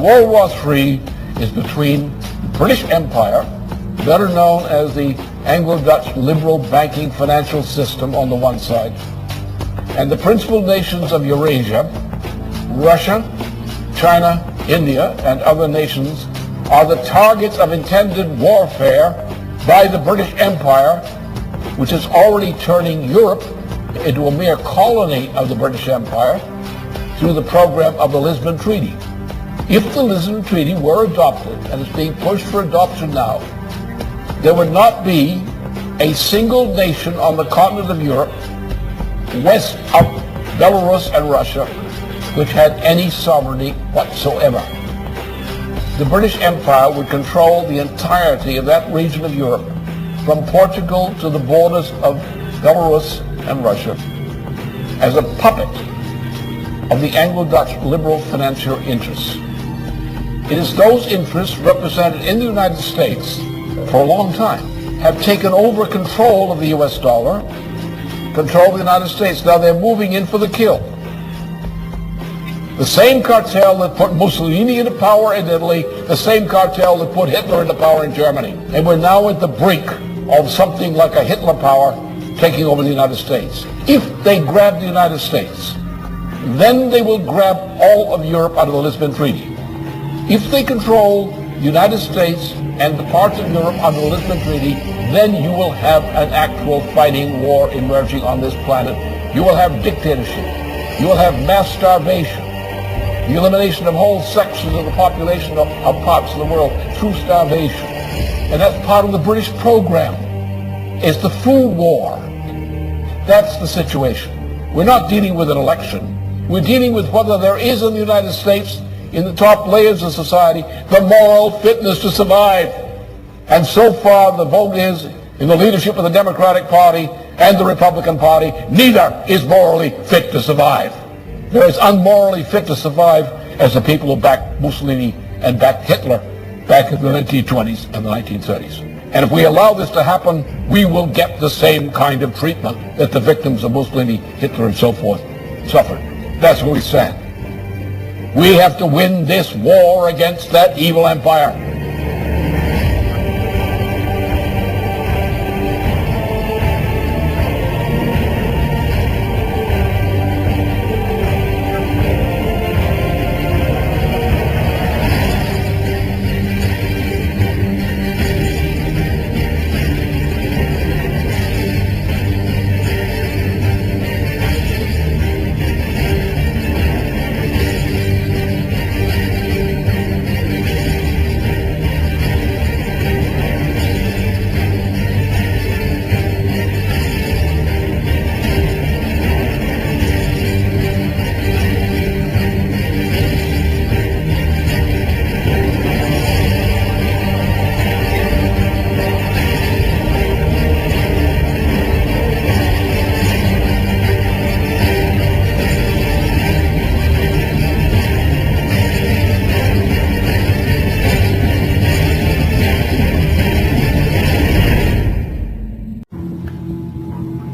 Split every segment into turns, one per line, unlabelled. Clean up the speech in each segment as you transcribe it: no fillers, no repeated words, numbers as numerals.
World War III is between the British Empire, better known as the Anglo-Dutch liberal banking financial system on the one side, and the principal nations of Eurasia, Russia, China, India, and other nations are the targets of intended warfare by the British Empire, which is already turning Europe into a mere colony of the British Empire through the program of the Lisbon Treaty. If the Lisbon Treaty were adopted, and it's being pushed for adoption now, there would not be a single nation on the continent of Europe, west of Belarus and Russia, which had any sovereignty whatsoever. The British Empire would control the entirety of that region of Europe, from Portugal to the borders of Belarus and Russia, as a puppet of the Anglo-Dutch liberal financial interests. It is those interests represented in the United States for a long time have taken over control of the US dollar, control of the United States. Now they're moving in for the kill. The same cartel that put Mussolini into power in Italy, the same cartel that put Hitler into power in Germany. And we're now at the brink of something like a Hitler power taking over the United States. If they grab the United States, then they will grab all of Europe under the Lisbon Treaty. If they control the United States and the parts of Europe under the Lisbon Treaty, then you will have an actual fighting war emerging on this planet. You will have dictatorship. You will have mass starvation. The elimination of whole sections of the population of parts of the world through starvation. And that's part of the British program. It's the food war. That's the situation. We're not dealing with an election. We're dealing with whether there is in the United States, in the top layers of society, the moral fitness to survive. And so far the vote is in the leadership of the Democratic Party and the Republican Party, neither is morally fit to survive. They're as unmorally fit to survive as the people who backed Mussolini and backed Hitler back in the 1920s and the 1930s. And if we allow this to happen, we will get the same kind of treatment that the victims of Mussolini, Hitler, and so forth suffered. That's where we stand. We have to win this war against that evil empire.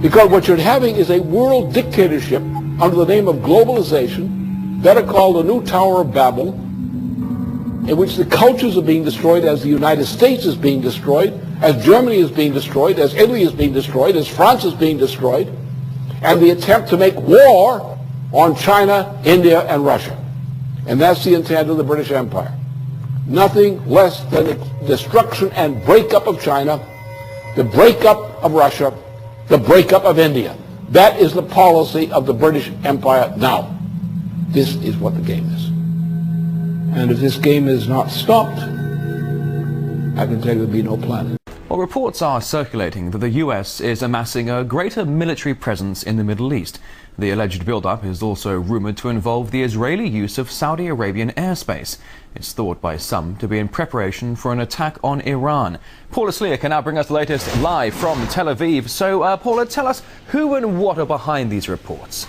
Because what you're having is a world dictatorship under the name of globalization, better called the new Tower of Babel, in which the cultures are being destroyed as the United States is being destroyed, as Germany is being destroyed, as Italy is being destroyed, as France is being destroyed, and the attempt to make war on China, India, and Russia. And that's the intent of the British Empire. Nothing less than the destruction and breakup of China, the breakup of Russia, the breakup of India. That is the policy of the British Empire now. This is what the game is. And if this game is not stopped, I can tell you there'll be no planet.
Well, reports are circulating that the US is amassing a greater military presence in the Middle East. The alleged build-up is also rumoured to involve the Israeli use of Saudi Arabian airspace. It's thought by some to be in preparation for an attack on Iran. Paula Sleer can now bring us the latest live from Tel Aviv. So, Paula, tell us who and what are behind these reports.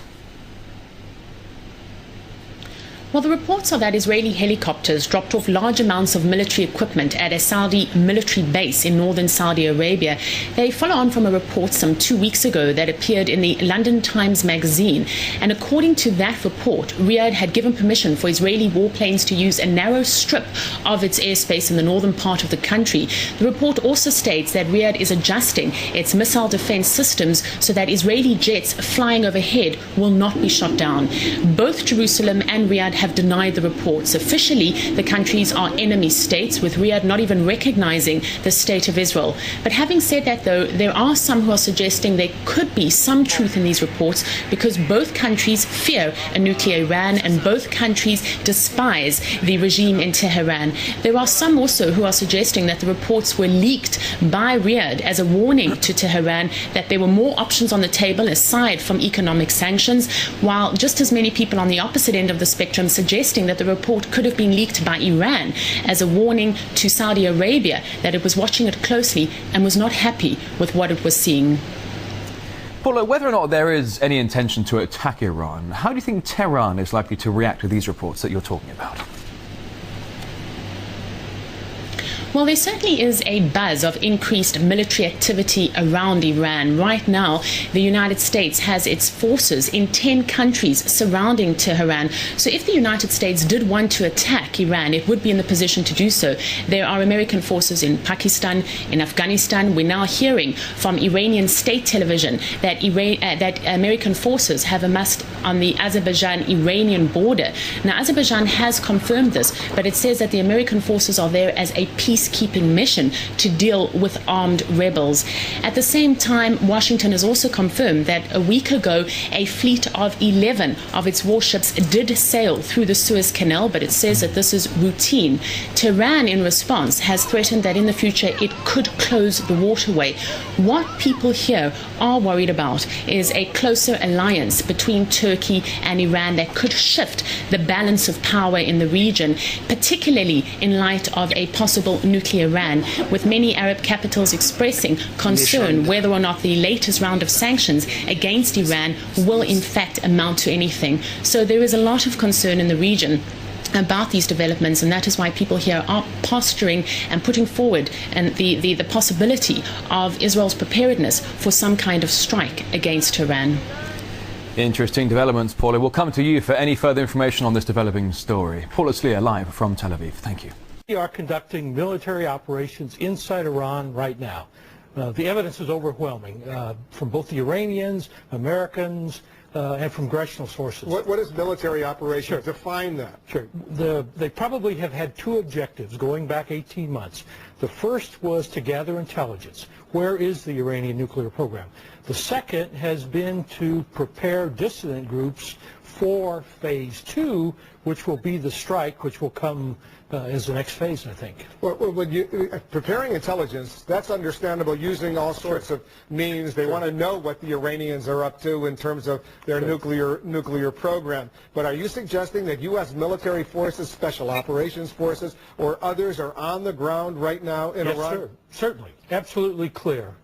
Well, the reports are that Israeli helicopters dropped off large amounts of military equipment at a Saudi military base in northern Saudi Arabia. They follow on from a report some 2 weeks ago that appeared in the London Times magazine. And according to that report, Riyadh had given permission for Israeli warplanes to use a narrow strip of its airspace in the northern part of the country. The report also states that Riyadh is adjusting its missile defense systems so that Israeli jets flying overhead will not be shot down. Both Jerusalem and Riyadh have denied the reports. Officially, the countries are enemy states, with Riyadh not even recognizing the state of Israel. But having said that, though, there are some who are suggesting there could be some truth in these reports because both countries fear a nuclear Iran and both countries despise the regime in Tehran. There are some also who are suggesting that the reports were leaked by Riyadh as a warning to Tehran that there were more options on the table aside from economic sanctions, while just as many people on the opposite end of the spectrum suggesting that the report could have been leaked by Iran as a warning to Saudi Arabia that it was watching it closely and was not happy with what it was seeing.
Paula, whether or not there is any intention to attack Iran, how do you think Tehran is likely to react to these reports that you're talking about?
Well, there certainly is a buzz of increased military activity around Iran. Right now, the United States has its forces in 10 countries surrounding Tehran. So if the United States did want to attack Iran, it would be in the position to do so. There are American forces in Pakistan, in Afghanistan. We're now hearing from Iranian state television that American forces have amassed on the Azerbaijan-Iranian border. Now, Azerbaijan has confirmed this, but it says that the American forces are there as a peacekeeping mission to deal with armed rebels. At the same time, Washington has also confirmed that a week ago, a fleet of 11 of its warships did sail through the Suez Canal, but it says that this is routine. Tehran, in response, has threatened that in the future it could close the waterway. What people here are worried about is a closer alliance between Turkey and Iran that could shift the balance of power in the region, particularly in light of a possible nuclear Iran, with many Arab capitals expressing concern whether or not the latest round of sanctions against Iran will in fact amount to anything. So there is a lot of concern in the region about these developments, and that is why people here are posturing and putting forward the possibility of Israel's preparedness for some kind of strike against Iran.
Interesting developments, Paula. We'll come to you for any further information on this developing story. Paula Slier, live from Tel Aviv. Thank you.
We are conducting military operations inside Iran right now. The evidence is overwhelming from both the Iranians, Americans, and from congressional sources.
What is military operations?
Sure.
Define that.
Sure. They probably have had two objectives going back 18 months. The first was to gather intelligence. Where is the Iranian nuclear program? The second has been to prepare dissident groups for phase two, which will be the strike, which will come as the next phase, I think.
Well, preparing intelligence, that's understandable, using all sorts of means. They want to know what the Iranians are up to in terms of their nuclear program. But are you suggesting that U.S. military forces, special operations forces, or others are on the ground right now in Iran?
Sir. Certainly. Absolutely clear.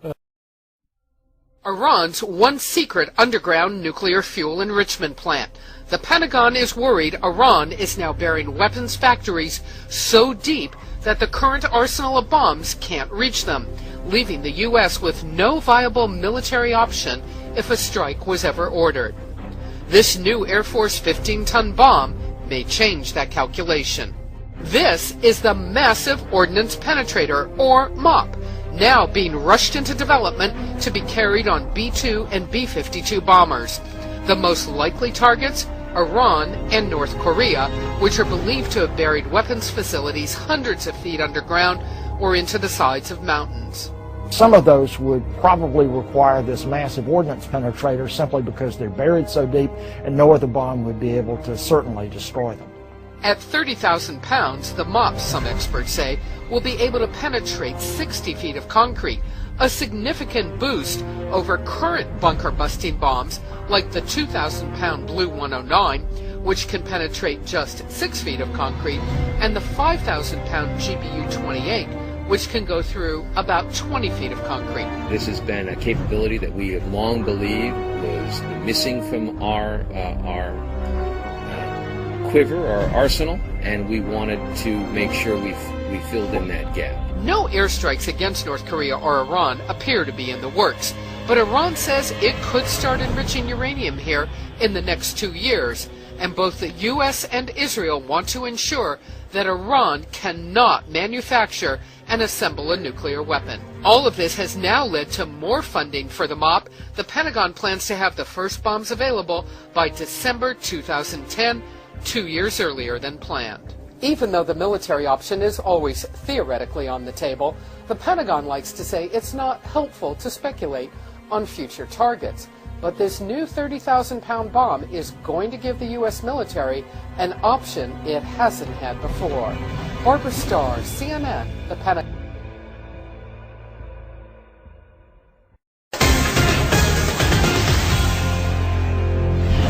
Iran's one secret underground nuclear fuel enrichment plant. The Pentagon is worried Iran is now burying weapons factories so deep that the current arsenal of bombs can't reach them, leaving the U.S. with no viable military option if a strike was ever ordered. This new Air Force 15-ton bomb may change that calculation. This is the Massive Ordnance Penetrator, or MOP, now being rushed into development to be carried on B-2 and B-52 bombers. The most likely targets, Iran and North Korea, which are believed to have buried weapons facilities hundreds of feet underground or into the sides of mountains.
Some of those would probably require this massive ordnance penetrator simply because they're buried so deep and no other bomb would be able to certainly destroy them.
At 30,000 pounds, the MOP, some experts say, will be able to penetrate 60 feet of concrete, a significant boost over current bunker-busting bombs like the 2,000-pound Blue 109, which can penetrate just 6 feet of concrete, and the 5,000-pound GBU-28, which can go through about 20 feet of concrete.
This has been a capability that we have long believed was missing from our quiver, our arsenal, and we wanted to make sure we filled in that gap.
No airstrikes against North Korea or Iran appear to be in the works, but Iran says it could start enriching uranium here in the next 2 years, and both the U.S. and Israel want to ensure that Iran cannot manufacture and assemble a nuclear weapon. All of this has now led to more funding for the MOP. The Pentagon plans to have the first bombs available by December 2010, 2 years earlier than planned. Even though the military option is always theoretically on the table, the Pentagon likes to say it's not helpful to speculate on future targets. But this new 30,000-pound bomb is going to give the U.S. military an option it hasn't had before. Barbara Starr, CNN, the Pentagon.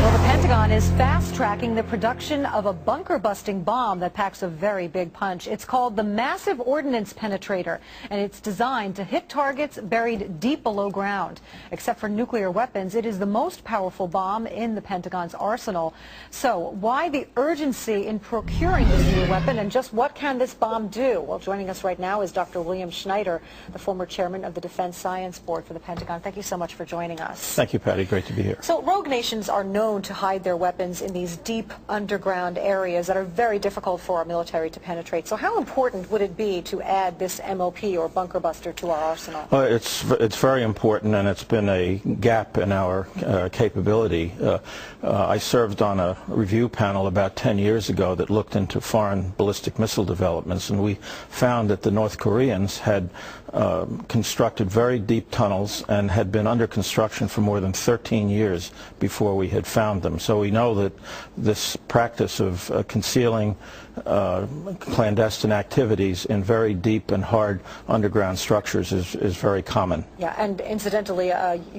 The Pentagon is fast-tracking the production of a bunker-busting bomb that packs a very big punch. It's called the Massive Ordnance Penetrator, and it's designed to hit targets buried deep below ground. Except for nuclear weapons, it is the most powerful bomb in the Pentagon's arsenal. So why the urgency in procuring this new weapon, and just what can this bomb do? Well, joining us right now is Dr. William Schneider, the former chairman of the Defense Science Board for the Pentagon. Thank you so much for joining us.
Thank you, Patty. Great to be here.
So rogue nations are known to hide their weapons in these deep underground areas that are very difficult for our military to penetrate. So how important would it be to add this MOP or bunker buster to our arsenal?
It's very important, and it's been a gap in our capability. I served on a review panel about 10 years ago that looked into foreign ballistic missile developments, and we found that the North Koreans had constructed very deep tunnels and had been under construction for more than 13 years before we had found them. So we know that this practice of concealing clandestine activities in very deep and hard underground structures is very common.
Yeah, and incidentally,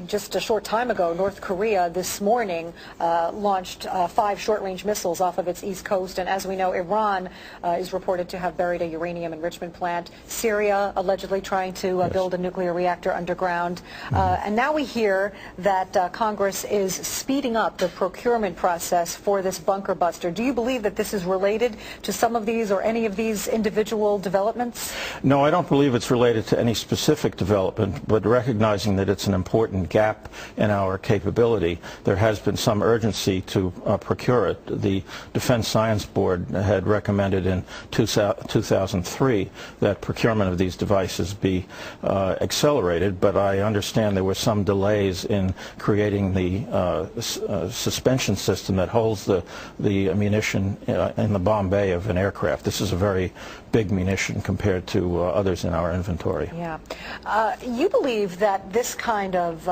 just a short time ago, North Korea this morning launched 5 short-range missiles off of its east coast, and as we know, Iran is reported to have buried a uranium enrichment plant. Syria allegedly trying to build a nuclear reactor underground. And now we hear that Congress is speeding up the procurement process for this bunker buster. Do you believe that this is related to some of these or any of these individual developments?
No, I don't believe it's related to any specific development, but recognizing that it's an important gap in our capability, there has been some urgency to procure it. The Defense Science Board had recommended in 2003 that procurement of these devices be accelerated, but I understand there were some delays in creating the suspension system that holds the munition in the bomb bay of an aircraft. This is a very big munition compared to others in our inventory.
Yeah. You believe that this kind of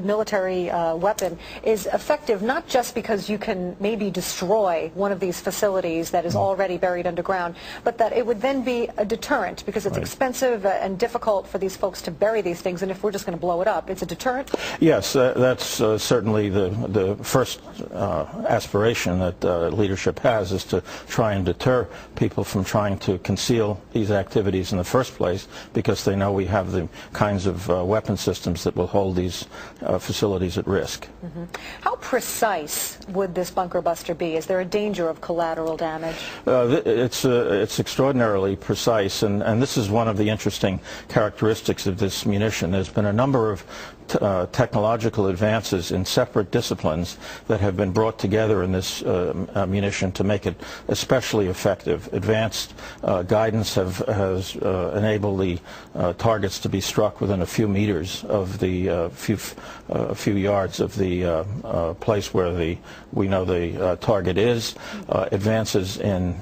military weapon is effective not just because you can maybe destroy one of these facilities that is already buried underground, but that it would then be a deterrent because it's expensive and difficult for these folks to bury these things, and if we're just going to blow it up, it's a deterrent?
Yes, that's certainly the first aspiration that leadership has, is to try and deter people from trying to conceal these activities in the first place, because they know we have the kinds of weapon systems that will hold these facilities at risk.
How precise would this bunker buster be? Is there a danger of collateral damage?
It's extraordinarily precise, and this is one of the interesting characteristics of this munition. There's been a number of technological advances in separate disciplines that have been brought together in this munition to make it especially effective. Advanced guidance has enabled the targets to be struck within a few meters of the few yards of the place where we know the target is. Advances in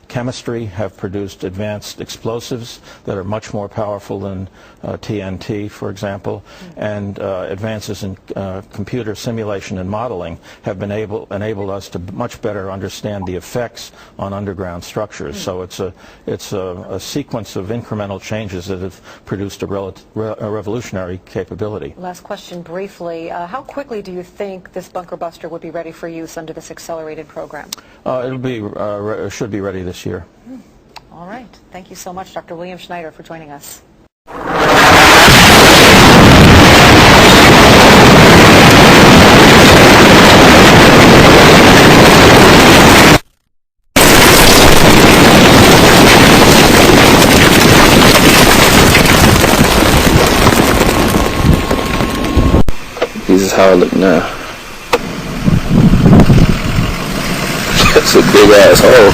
chemistry have produced advanced explosives that are much more powerful than TNT, for example, and advances in computer simulation and modeling have been enabled us to much better understand the effects on underground structures. So it's a sequence of incremental changes that have produced a revolutionary capability.
Last question briefly. How quickly do you think this bunker buster would be ready for use under this accelerated program?
Should be ready this year.
All right. Thank you so much, Dr. William Schneider, for joining us.
how I look now. That's a big ass hole.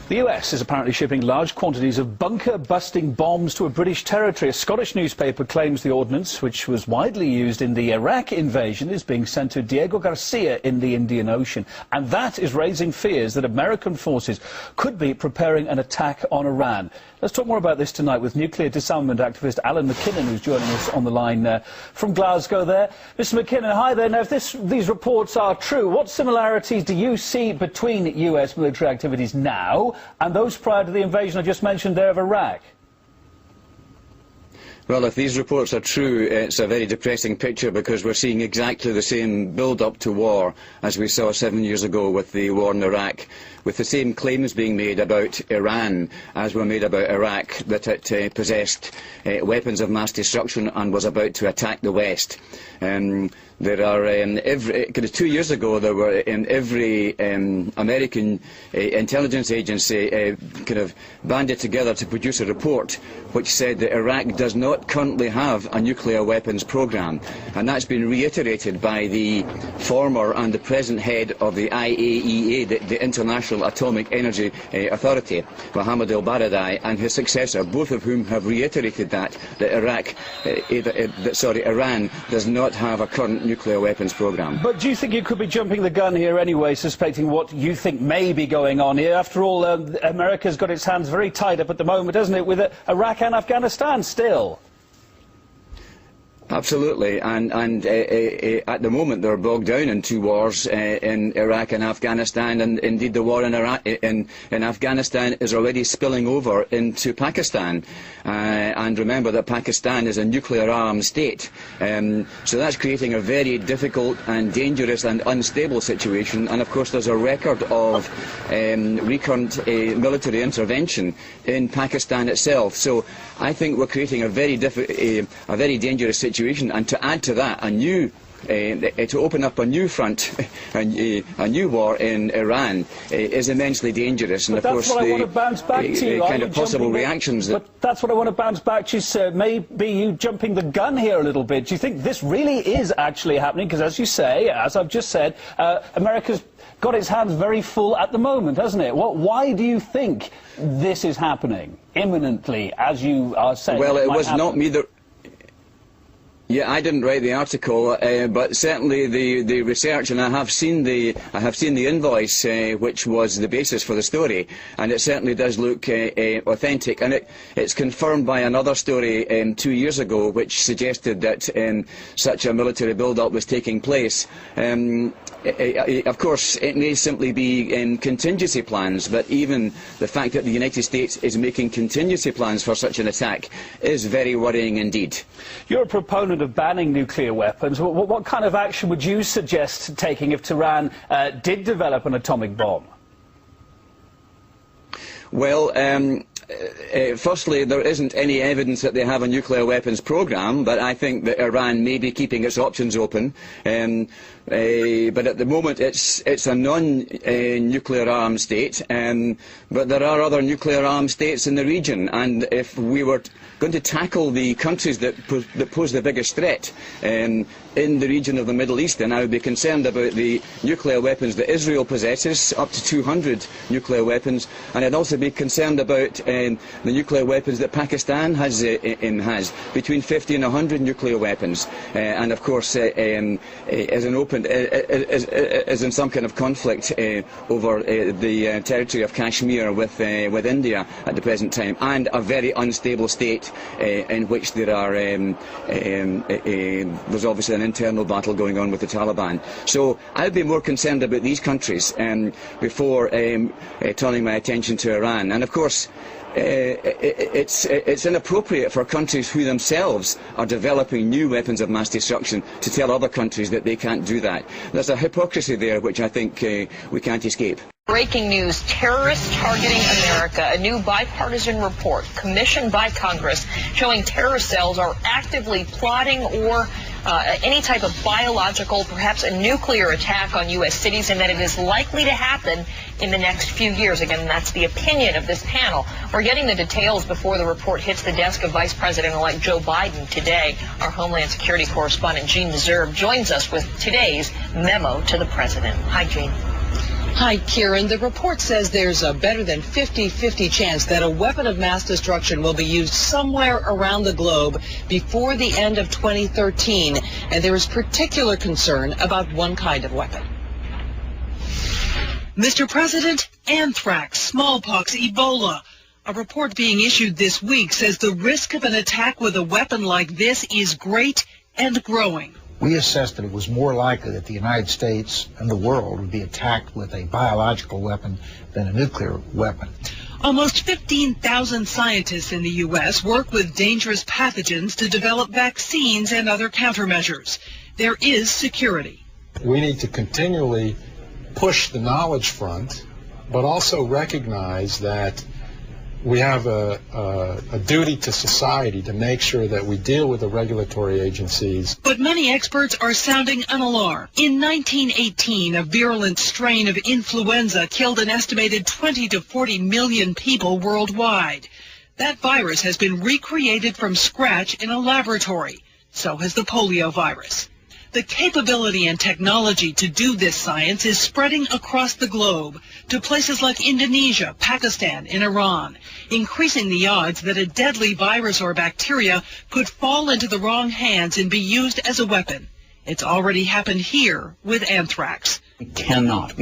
The US is apparently shipping large quantities of bunker-busting bombs to a British territory. A Scottish newspaper claims the ordnance, which was widely used in the Iraq invasion, is being sent to Diego Garcia in the Indian Ocean. And that is raising fears that American forces could be preparing an attack on Iran. Let's talk more about this tonight with nuclear disarmament activist Alan McKinnon, who's joining us on the line from Glasgow there. Mr. McKinnon, hi there. Now, if these reports are true, what similarities do you see between US military activities now and those prior to the invasion I just mentioned there of Iraq?
Well, if these reports are true, it's a very depressing picture, because we're seeing exactly the same build-up to war as we saw 7 years ago with the war in Iraq, with the same claims being made about Iran as were made about Iraq, that it possessed weapons of mass destruction and was about to attack the West. There are 2 years ago there were in every American intelligence agency banded together to produce a report which said that Iraq does not currently have a nuclear weapons program, and that's been reiterated by the former and the present head of the IAEA, the International Atomic Energy Authority, Mohammed al-Baradei, and his successor, both of whom have reiterated that Iran does not have a current nuclear weapons program.
But do you think you could be jumping the gun here anyway, suspecting what you think may be going on here? After all, America's got its hands very tied up at the moment, hasn't it, with Iraq and Afghanistan still?
Absolutely, and at the moment they're bogged down in two wars in Iraq and Afghanistan, and indeed the war in Afghanistan is already spilling over into Pakistan. And remember that Pakistan is a nuclear-armed state, so that's creating a very difficult and dangerous and unstable situation. And of course there's a record of recurrent military intervention in Pakistan itself. So I think we're creating a very dangerous situation. And to add to that, to open up a new front, a new war in Iran is immensely dangerous. And
but
of course,
the
kind of possible reactions.
But that's what I want to bounce back to you, sir. Maybe you jumping the gun here a little bit. Do you think this really is actually happening? Because as you say, as I've just said, America's got its hands very full at the moment, hasn't it? Why do you think this is happening imminently, as you are saying?
Well, it was not me that... Yeah, I didn't write the article, but certainly the research, and I have seen the invoice, which was the basis for the story, and it certainly does look authentic. And it's confirmed by another story 2 years ago, which suggested that such a military build-up was taking place. Of course, it may simply be contingency plans, but even the fact that the United States is making contingency plans for such an attack is very worrying indeed.
You're a proponent of banning nuclear weapons. What kind of action would you suggest taking if Tehran did develop an atomic bomb?
Well, firstly, there isn't any evidence that they have a nuclear weapons program, but I think that Iran may be keeping its options open. But at the moment it's a non-nuclear armed state, but there are other nuclear armed states in the region, and if we were going to tackle the countries that pose the biggest threat in the region of the Middle East, then I would be concerned about the nuclear weapons that Israel possesses, up to 200 nuclear weapons, and I'd also be concerned about the nuclear weapons that Pakistan has between 50 and 100 nuclear weapons, and of course is in some kind of conflict over the territory of Kashmir with India at the present time, and a very unstable state in which there's obviously an internal battle going on with the Taliban. So I'd be more concerned about these countries before turning my attention to Iran. And of course, it's inappropriate for countries who themselves are developing new weapons of mass destruction to tell other countries that they can't do that. There's a hypocrisy there which I think we can't escape.
Breaking news, terrorists targeting America. A new bipartisan report commissioned by Congress showing terrorist cells are actively plotting or any type of biological, perhaps a nuclear attack on U.S. cities, and that it is likely to happen in the next few years. Again, that's the opinion of this panel. We're getting the details before the report hits the desk of Vice President-elect Joe Biden today. Our Homeland Security correspondent Gene Deserve joins us with today's memo to the president. Hi, Gene.
Hi, Kieran. The report says there's a better than 50-50 chance that a weapon of mass destruction will be used somewhere around the globe before the end of 2013, and there is particular concern about one kind of weapon. Mr. President, anthrax, smallpox, Ebola. A report being issued this week says the risk of an attack with a weapon like this is great and growing.
We assessed that it was more likely that the United States and the world would be attacked with a biological weapon than a nuclear weapon.
Almost 15,000 scientists in the U.S. work with dangerous pathogens to develop vaccines and other countermeasures. There is security.
We need to continually push the knowledge front, but also recognize that we have a duty to society to make sure that we deal with the regulatory agencies.
But many experts are sounding an alarm. In 1918, a virulent strain of influenza killed an estimated 20 to 40 million people worldwide. That virus has been recreated from scratch in a laboratory. So has the polio virus. The capability and technology to do this science is spreading across the globe to places like Indonesia, Pakistan, and Iran, increasing the odds that a deadly virus or bacteria could fall into the wrong hands and be used as a weapon. It's already happened here with anthrax.
We cannot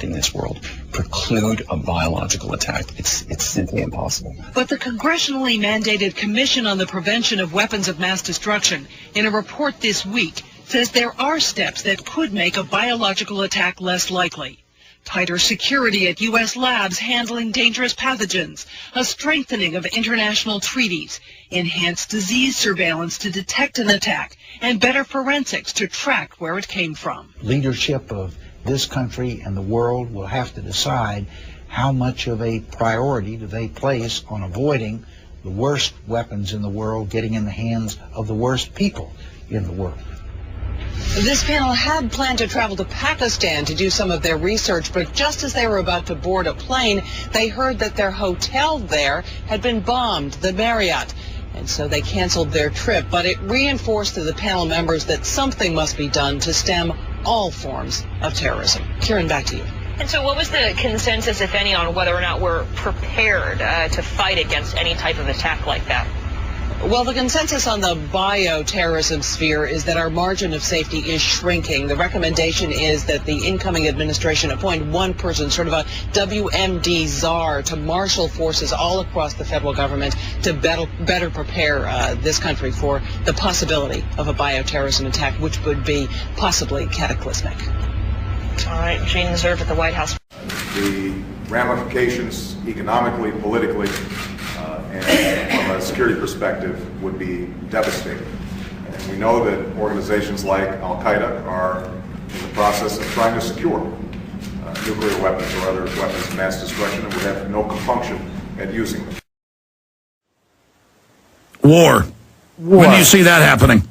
in this world preclude a biological attack. It's simply impossible.
But the congressionally mandated Commission on the Prevention of Weapons of Mass Destruction, in a report this week, says there are steps that could make a biological attack less likely. Tighter security at U.S. labs handling dangerous pathogens, a strengthening of international treaties, enhanced disease surveillance to detect an attack, and better forensics to track where it came from.
Leadership of this country and the world will have to decide how much of a priority do they place on avoiding the worst weapons in the world getting in the hands of the worst people in the world.
This panel had planned to travel to Pakistan to do some of their research, but just as they were about to board a plane, they heard that their hotel there had been bombed, the Marriott, and so they canceled their trip. But it reinforced to the panel members that something must be done to stem all forms of terrorism. Kieran, back to you.
And so what was the consensus, if any, on whether or not we're prepared to fight against any type of attack like that?
Well, the consensus on the bioterrorism sphere is that our margin of safety is shrinking. The recommendation is that the incoming administration appoint one person, sort of a WMD czar, to marshal forces all across the federal government to better prepare this country for the possibility of a bioterrorism attack, which would be possibly cataclysmic.
All right, Gene Deserve at the White House.
The ramifications economically, politically, and from a security perspective would be devastating. And we know that organizations like Al-Qaeda are in the process of trying to secure nuclear weapons or other weapons of mass destruction and would have no compunction at using them.
War. When do you see that happening?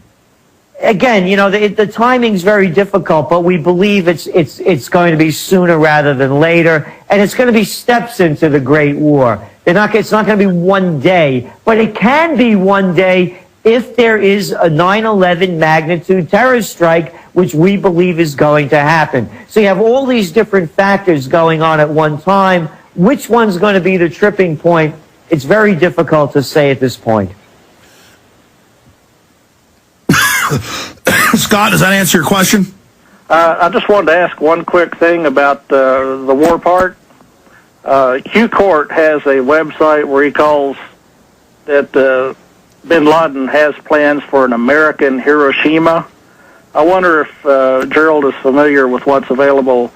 Again, you know, the timing's very difficult, but we believe it's going to be sooner rather than later, and it's going to be steps into the Great War. It's not going to be one day, but it can be one day if there is a 9/11 magnitude terrorist strike, which we believe is going to happen. So you have all these different factors going on at one time. Which one's going to be the tripping point? It's very difficult to say at this point.
Scott, does that answer your question?
I just wanted to ask one quick thing about the war part. Hugh Court has a website where he calls that bin Laden has plans for an American Hiroshima. I wonder if Gerald is familiar with what's available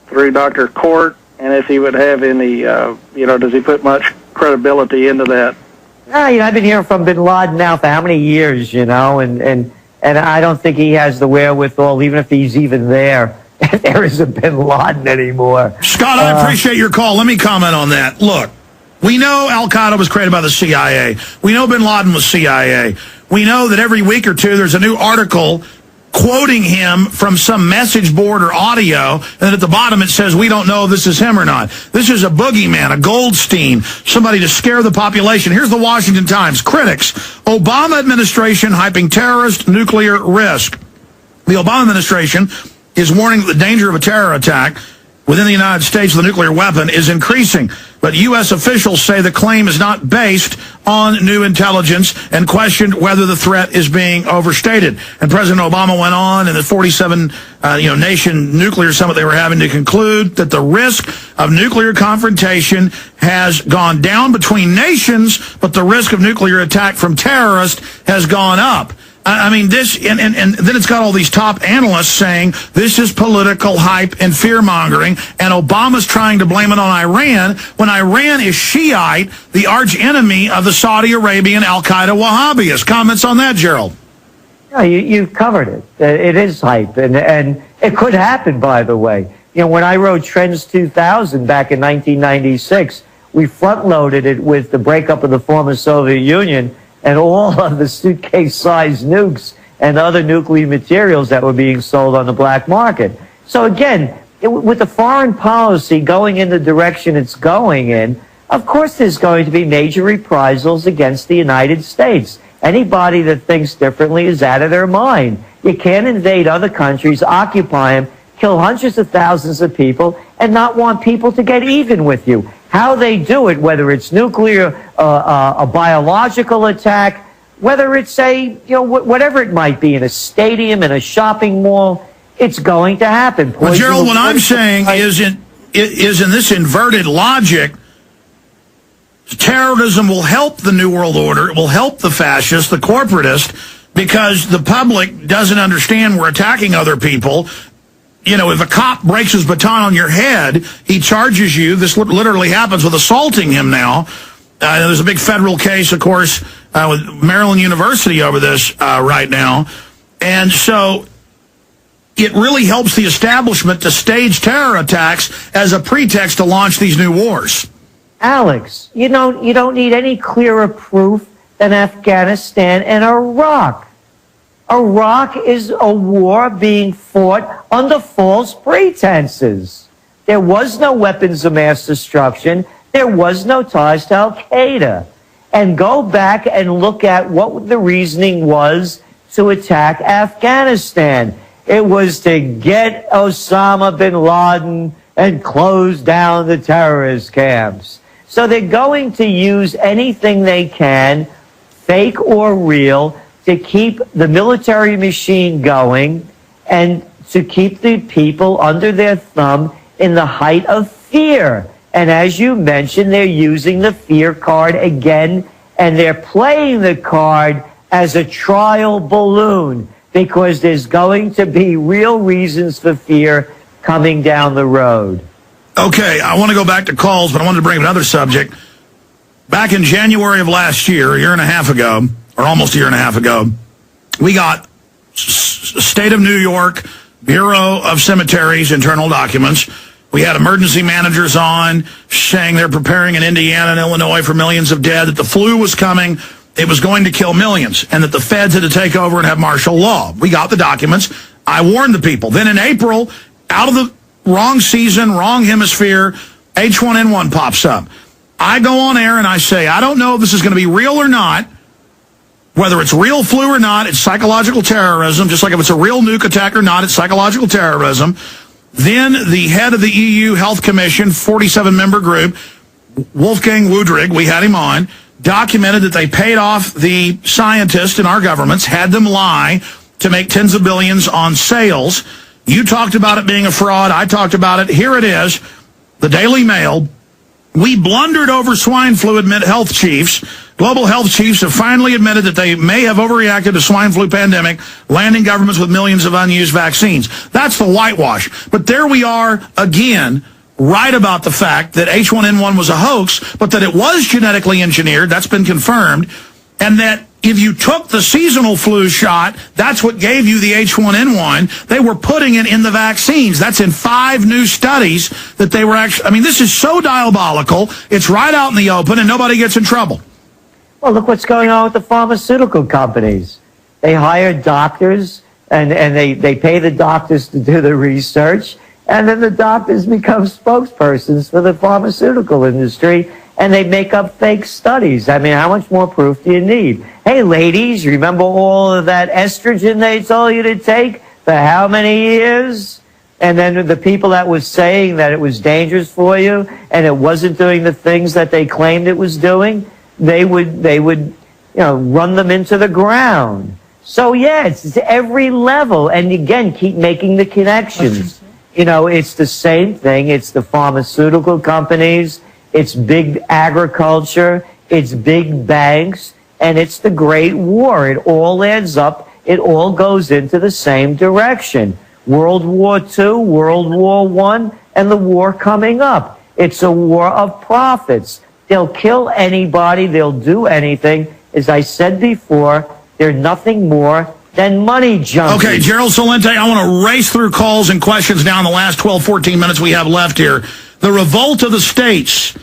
through Dr. Court, and if he would have any, does he put much credibility into that?
I've been hearing from bin Laden now for how many years, and I don't think he has the wherewithal, even if he's even there. There isn't bin Laden anymore.
Scott, I appreciate your call. Let me comment on that. Look, we know Al-Qaeda was created by the CIA. We know bin Laden was CIA. We know that every week or two there's a new article quoting him from some message board or audio, and at the bottom it says, we don't know if this is him or not. This is a boogeyman, a Goldstein, somebody to scare the population. Here's the Washington Times. Critics, Obama administration hyping terrorist nuclear risk. The Obama administration is warning that the danger of a terror attack within the United States with a nuclear weapon is increasing. But U.S. officials say the claim is not based on new intelligence and questioned whether the threat is being overstated. And President Obama went on in the 47-nation nuclear summit they were having to conclude that the risk of nuclear confrontation has gone down between nations, but the risk of nuclear attack from terrorists has gone up. I mean, this, and then it's got all these top analysts saying this is political hype and fear-mongering, and Obama's trying to blame it on Iran, when Iran is Shiite, the arch enemy of the Saudi Arabian al-Qaeda Wahhabis. Comments on that, Gerald?
Yeah, you've covered it. It is hype, and it could happen, by the way. You know, when I wrote Trends 2000 back in 1996, we front-loaded it with the breakup of the former Soviet Union and all of the suitcase-sized nukes and other nuclear materials that were being sold on the black market. So again, with the foreign policy going in the direction it's going in, of course there's going to be major reprisals against the United States. Anybody that thinks differently is out of their mind. You can't invade other countries, occupy them, kill hundreds of thousands of people, and not want people to get even with you. How they do it, whether it's nuclear, a biological attack, whether it's whatever it might be, in a stadium, in a shopping mall, it's going to happen.
Well, Gerald, what I'm saying is in this inverted logic, terrorism will help the New World Order, it will help the fascists, the corporatists, because the public doesn't understand we're attacking other people. You know, if a cop breaks his baton on your head, he charges you. This literally happens with assaulting him now. There's a big federal case, of course, with Maryland University over this right now. And so it really helps the establishment to stage terror attacks as a pretext to launch these new wars.
Alex, you don't need any clearer proof than Afghanistan and Iraq. Iraq is a war being fought under false pretenses. There was no weapons of mass destruction. There was no ties to Al-Qaeda. And go back and look at what the reasoning was to attack Afghanistan. It was to get Osama bin Laden and close down the terrorist camps. So they're going to use anything they can, fake or real, to keep the military machine going and to keep the people under their thumb in the height of fear. And as you mentioned, they're using the fear card again, and they're playing the card as a trial balloon because there's going to be real reasons for fear coming down the road.
Okay, I want to go back to calls, but I wanted to bring up another subject. Back in January of last year, a year and a half ago, or almost a year and a half ago, we got State of New York, Bureau of Cemeteries, internal documents. We had emergency managers on saying they're preparing in Indiana and Illinois for millions of dead, that the flu was coming, it was going to kill millions, and that the feds had to take over and have martial law. We got the documents. I warned the people. Then in April, out of the wrong season, wrong hemisphere, H1N1 pops up. I go on air and I say, I don't know if this is going to be real or not. Whether it's real flu or not, it's psychological terrorism. Just like if it's a real nuke attack or not, it's psychological terrorism. Then the head of the EU Health Commission, 47-member group, Wolfgang Woodrig, we had him on, documented that they paid off the scientists in our governments, had them lie to make tens of billions on sales. You talked about it being a fraud. I talked about it. Here it is, the Daily Mail. We blundered over swine flu, admit health chiefs. Global health chiefs have finally admitted that they may have overreacted to swine flu pandemic, landing governments with millions of unused vaccines. That's the whitewash. But there we are again, right about the fact that H1N1 was a hoax, but that it was genetically engineered. That's been confirmed. And that if you took the seasonal flu shot, that's what gave you the H1N1. They were putting it in the vaccines. That's in 5 new studies that they were actually... I mean, this is so diabolical. It's right out in the open, and nobody gets in trouble.
Well, look what's going on with the pharmaceutical companies. They hire doctors and they pay the doctors to do the research, and then the doctors become spokespersons for the pharmaceutical industry, and they make up fake studies. I mean, how much more proof do you need? Hey, ladies, remember all of that estrogen they told you to take for how many years? And then the people that was saying that it was dangerous for you and it wasn't doing the things that they claimed it was doing, they would run them into the ground. So yeah, it's every level, and again, keep making the connections. It's the same thing. It's the pharmaceutical companies, it's big agriculture, it's big banks, and it's the Great War. It all adds up. It all goes into the same direction. World War II, World War I, and the war coming up. It's a war of profits. They'll kill anybody. They'll do anything. As I said before, they're nothing more than money junkies. Okay,
Gerald Celente, I want to race through calls and questions now in the last 12, 14 minutes we have left here. The revolt of the states,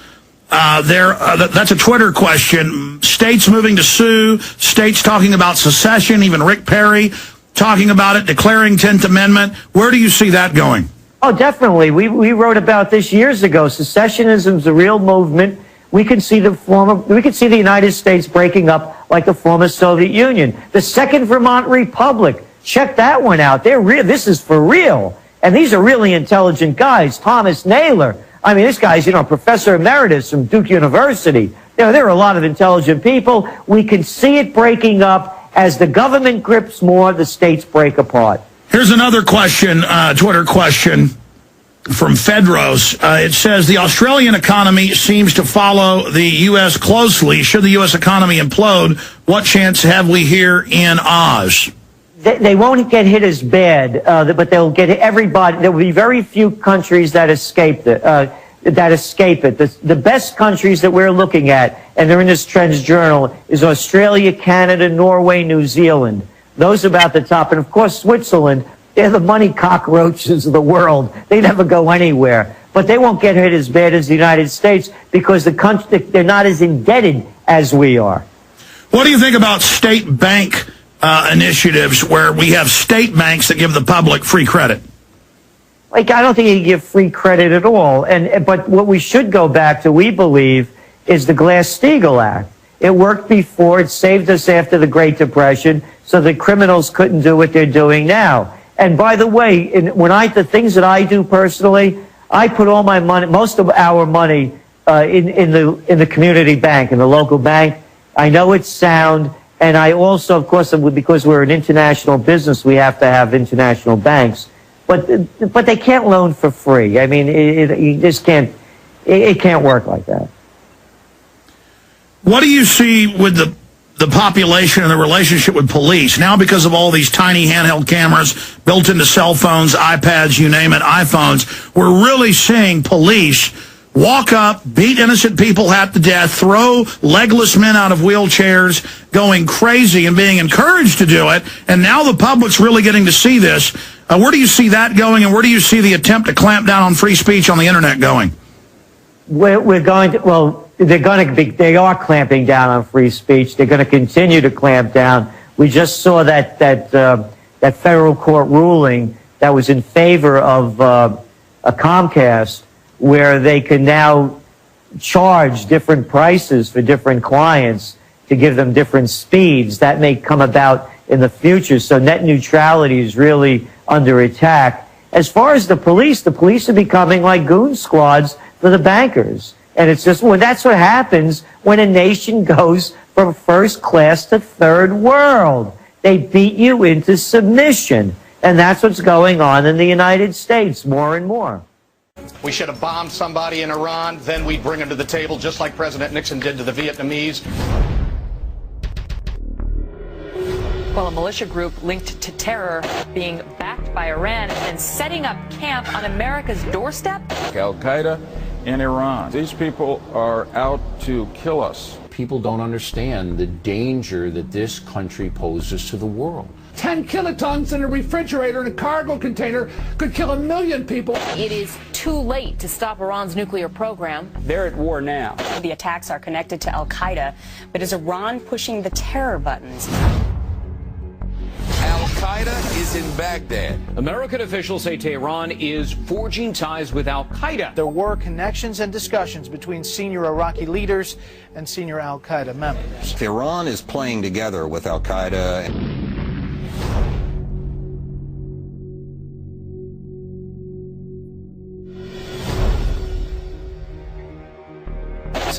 that's a Twitter question. States moving to sue, states talking about secession, even Rick Perry talking about it, declaring 10th Amendment. Where do you see that going?
Oh, definitely. We wrote about this years ago. Secessionism is a real movement. We can see the United States breaking up like the former Soviet Union. The Second Vermont Republic. Check that one out. They're real. This is for real. And these are really intelligent guys. Thomas Naylor. I mean, this guy's, Professor Emeritus from Duke University. There are a lot of intelligent people. We can see it breaking up. As the government grips more, the states break apart.
Here's another question, Twitter question from Fedros. It says, the Australian economy seems to follow the U.S. closely. Should the U.S. economy implode, what chance have we here in Oz?
They won't get hit as bad, but they'll get everybody. There will be very few countries that escape it. The best countries that we're looking at, and they're in this Trends Journal, is Australia, Canada, Norway, New Zealand. Those are about the top. And, of course, Switzerland, they're the money cockroaches of the world. They never go anywhere. But they won't get hit as bad as the United States because they're not as indebted as we are.
What do you think about state bank initiatives where we have state banks that give the public free credit?
I don't think you give free credit at all. But what we should go back to, we believe, is the Glass-Steagall Act. It worked before. It saved us after the Great Depression, so the criminals couldn't do what they're doing now. And by the way, the things that I do personally, I put all my money, most of our money, in the community bank, in the local bank. I know it's sound, and I also, of course, because we're an international business, we have to have international banks. But they can't loan for free. I mean, you just can't. It can't work like that.
What do you see with the population and the relationship with police now? Because of all these tiny handheld cameras built into cell phones, iPads, you name it, iPhones, we're really seeing police walk up, beat innocent people half to death, throw legless men out of wheelchairs, going crazy and being encouraged to do it. And now the public's really getting to see this. Where do you see that going, and where do you see the attempt to clamp down on free speech on the internet going?
They are clamping down on free speech. They're going to continue to clamp down. We just saw that federal court ruling that was in favor of a Comcast, where they can now charge different prices for different clients to give them different speeds. That may come about in the future. So net neutrality is really under attack. As far as the police are becoming like goon squads for the bankers. And it's just, that's what happens when a nation goes from first class to third world. They beat you into submission. And that's what's going on in the United States more and more.
We should have bombed somebody in Iran, then we'd bring them to the table, just like President Nixon did to the Vietnamese.
Well, a militia group linked to terror being backed by Iran and setting up camp on America's doorstep?
Al-Qaeda in Iran. These people are out to kill us.
People don't understand the danger that this country poses to the world.
10 kilotons in a refrigerator in a cargo container could kill 1 million people.
It is too late to stop Iran's nuclear program.
They're at war now.
The attacks are connected to Al-Qaeda, but is Iran pushing the terror buttons?
Al-Qaeda is
base in Baghdad.
American officials say Tehran is forging ties with al-Qaeda.
There were connections and discussions between senior Iraqi leaders and senior al-Qaeda members.
Iran is playing together with al-Qaeda.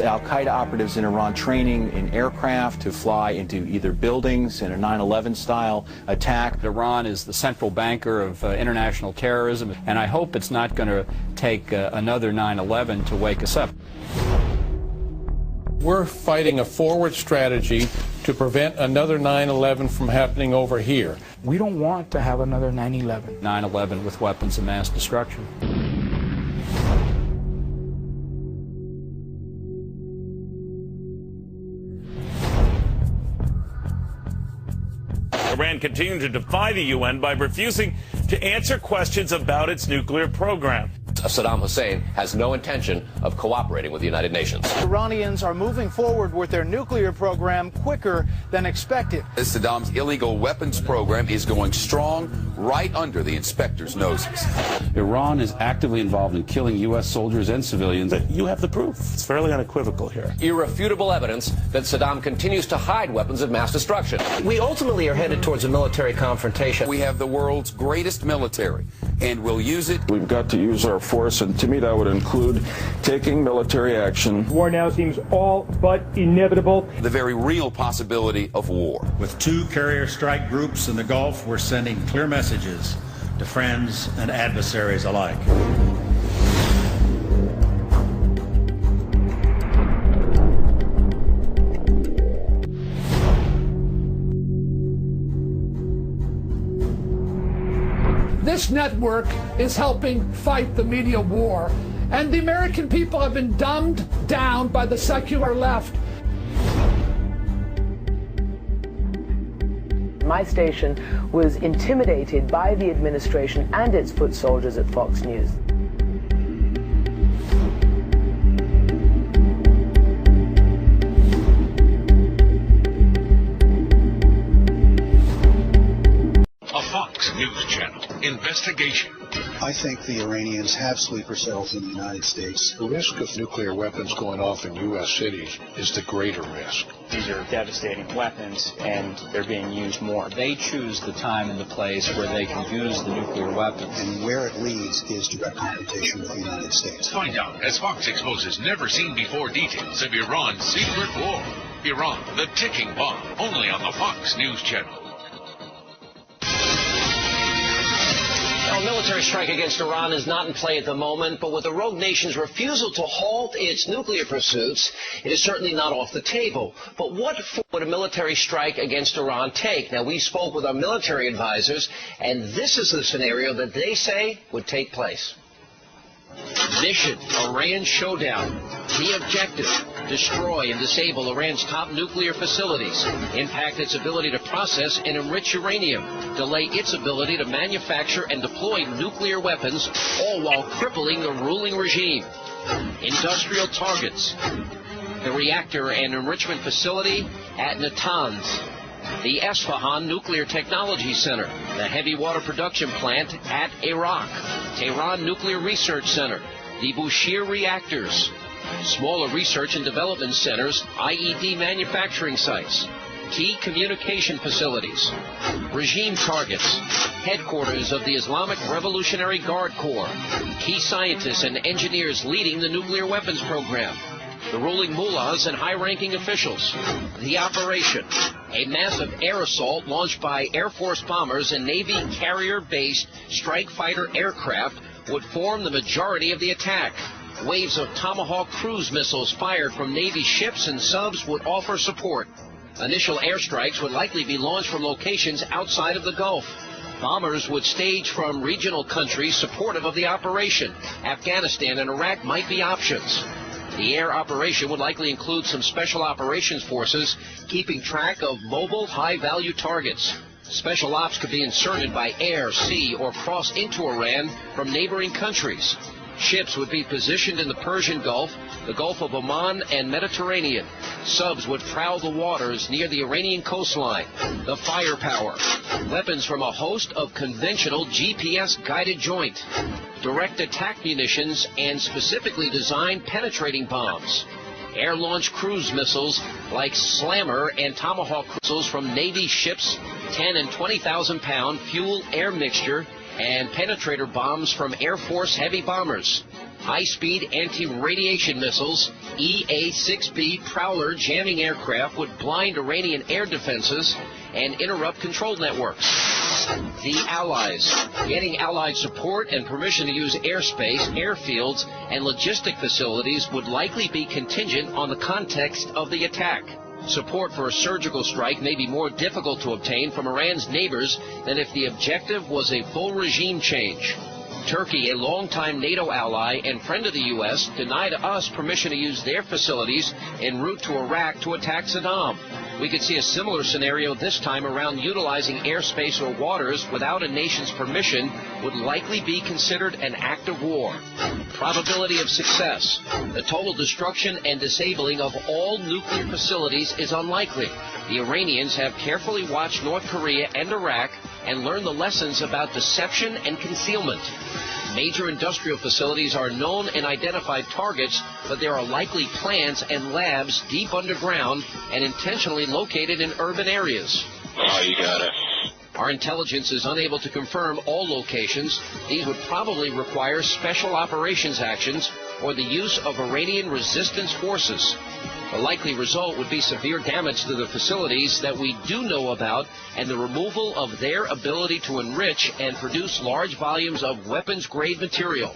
Al-Qaeda operatives in Iran training in aircraft to fly into either buildings in a 9/11 style attack.
Iran is the central banker of international terrorism, and I hope it's not going to take another 9/11 to wake us up.
We're fighting a forward strategy to prevent another 9/11 from happening over here.
We don't want to have another 9/11.
9/11 with weapons of mass destruction.
Iran continued to defy the UN by refusing to answer questions about its nuclear program.
Saddam Hussein has no intention of cooperating with the United Nations.
Iranians are moving forward with their nuclear program quicker than expected.
Saddam's illegal weapons program is going strong right under the inspectors' noses.
Iran is actively involved in killing U.S. soldiers and civilians.
You have the proof. It's fairly unequivocal here.
Irrefutable evidence that Saddam continues to hide weapons of mass destruction.
We ultimately are headed towards a military confrontation.
We have the world's greatest military, and we'll use it.
We've got to use our force, and to me that would include taking military action.
War now seems all but inevitable.
The very real possibility of war.
With 2 carrier strike groups in the Gulf, we're sending clear messages to friends and adversaries alike.
This network is helping fight the media war, and the American people have been dumbed down by the secular left.
My station was intimidated by the administration and its foot soldiers at Fox News.
A Fox News Channel investigation.
I think the Iranians have sleeper cells in the United States.
The risk of nuclear weapons going off in U.S. cities is the greater risk.
These are devastating weapons, and they're being used more. They choose the time and the place where they can use the nuclear weapons.
And where it leads is direct confrontation with the United States.
Find out as Fox exposes never-seen-before details of Iran's secret war. Iran, the ticking bomb, only on the Fox News Channel.
A military strike against Iran is not in play at the moment, but with the rogue nation's refusal to halt its nuclear pursuits, it is certainly not off the table. But what form would a military strike against Iran take? Now, we spoke with our military advisors, and this is the scenario that they say would take place. Mission, Iran showdown. The objective, destroy and disable Iran's top nuclear facilities, impact its ability to process and enrich uranium, delay its ability to manufacture and deploy nuclear weapons, all while crippling the ruling regime. Industrial targets, the reactor and enrichment facility at Natanz, the Esfahan Nuclear Technology Center, the heavy water production plant at Iraq, Tehran Nuclear Research Center, the Bushehr reactors, smaller research and development centers, IED manufacturing sites, key communication facilities, regime targets, headquarters of the Islamic Revolutionary Guard Corps, key scientists and engineers leading the nuclear weapons program, the ruling mullahs and high-ranking officials. The operation, a massive air assault launched by Air Force bombers and Navy carrier-based strike fighter aircraft, would form the majority of the attack. Waves of Tomahawk cruise missiles fired from Navy ships and subs would offer support. Initial airstrikes would likely be launched from locations outside of the Gulf. Bombers would stage from regional countries supportive of the operation. Afghanistan and Iraq might be options. The air operation would likely include some special operations forces keeping track of mobile, high-value targets. Special ops could be inserted by air, sea, or cross into Iran from neighboring countries. Ships would be positioned in the Persian Gulf, the Gulf of Oman, and Mediterranean. Subs would prowl the waters near the Iranian coastline. The firepower. Weapons from a host of conventional GPS-guided joint. Direct attack munitions and specifically designed penetrating bombs. Air-launched cruise missiles like Slammer and Tomahawk missiles from Navy ships, 10 and 20,000 pound fuel-air mixture, and penetrator bombs from Air Force heavy bombers. High-speed anti-radiation missiles, EA-6B Prowler jamming aircraft would blind Iranian air defenses and interrupt control networks. The Allies. Getting Allied support and permission to use airspace, airfields, and logistic facilities would likely be contingent on the context of the attack. Support for a surgical strike may be more difficult to obtain from Iran's neighbors than if the objective was a full regime change. Turkey, a longtime NATO ally and friend of the U.S., denied us permission to use their facilities en route to Iraq to attack Saddam. We could see a similar scenario this time around. Utilizing airspace or waters without a nation's permission would likely be considered an act of war. Probability of success. The total destruction and disabling of all nuclear facilities is unlikely. The Iranians have carefully watched North Korea and Iraq and learned the lessons about deception and concealment. Major industrial facilities are known and identified targets, but there are likely plants and labs deep underground and intentionally located in urban areas.
Oh, you got it.
Our intelligence is unable to confirm all locations. These would probably require special operations actions or the use of Iranian resistance forces. The likely result would be severe damage to the facilities that we do know about and the removal of their ability to enrich and produce large volumes of weapons-grade material.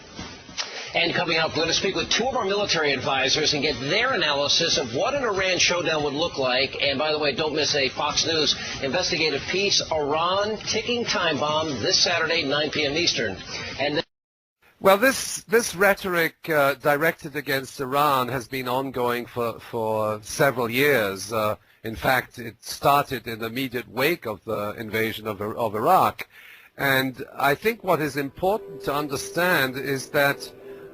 And coming up, we're going to speak with two of our military advisors and get their analysis of what an Iran showdown would look like. And by the way, don't miss a Fox News investigative piece, Iran Ticking Time Bomb, this Saturday, 9 p.m. Eastern. And
well, this rhetoric directed against Iran has been ongoing for several years. In fact, it started in the immediate wake of the invasion of Iraq. And I think what is important to understand is that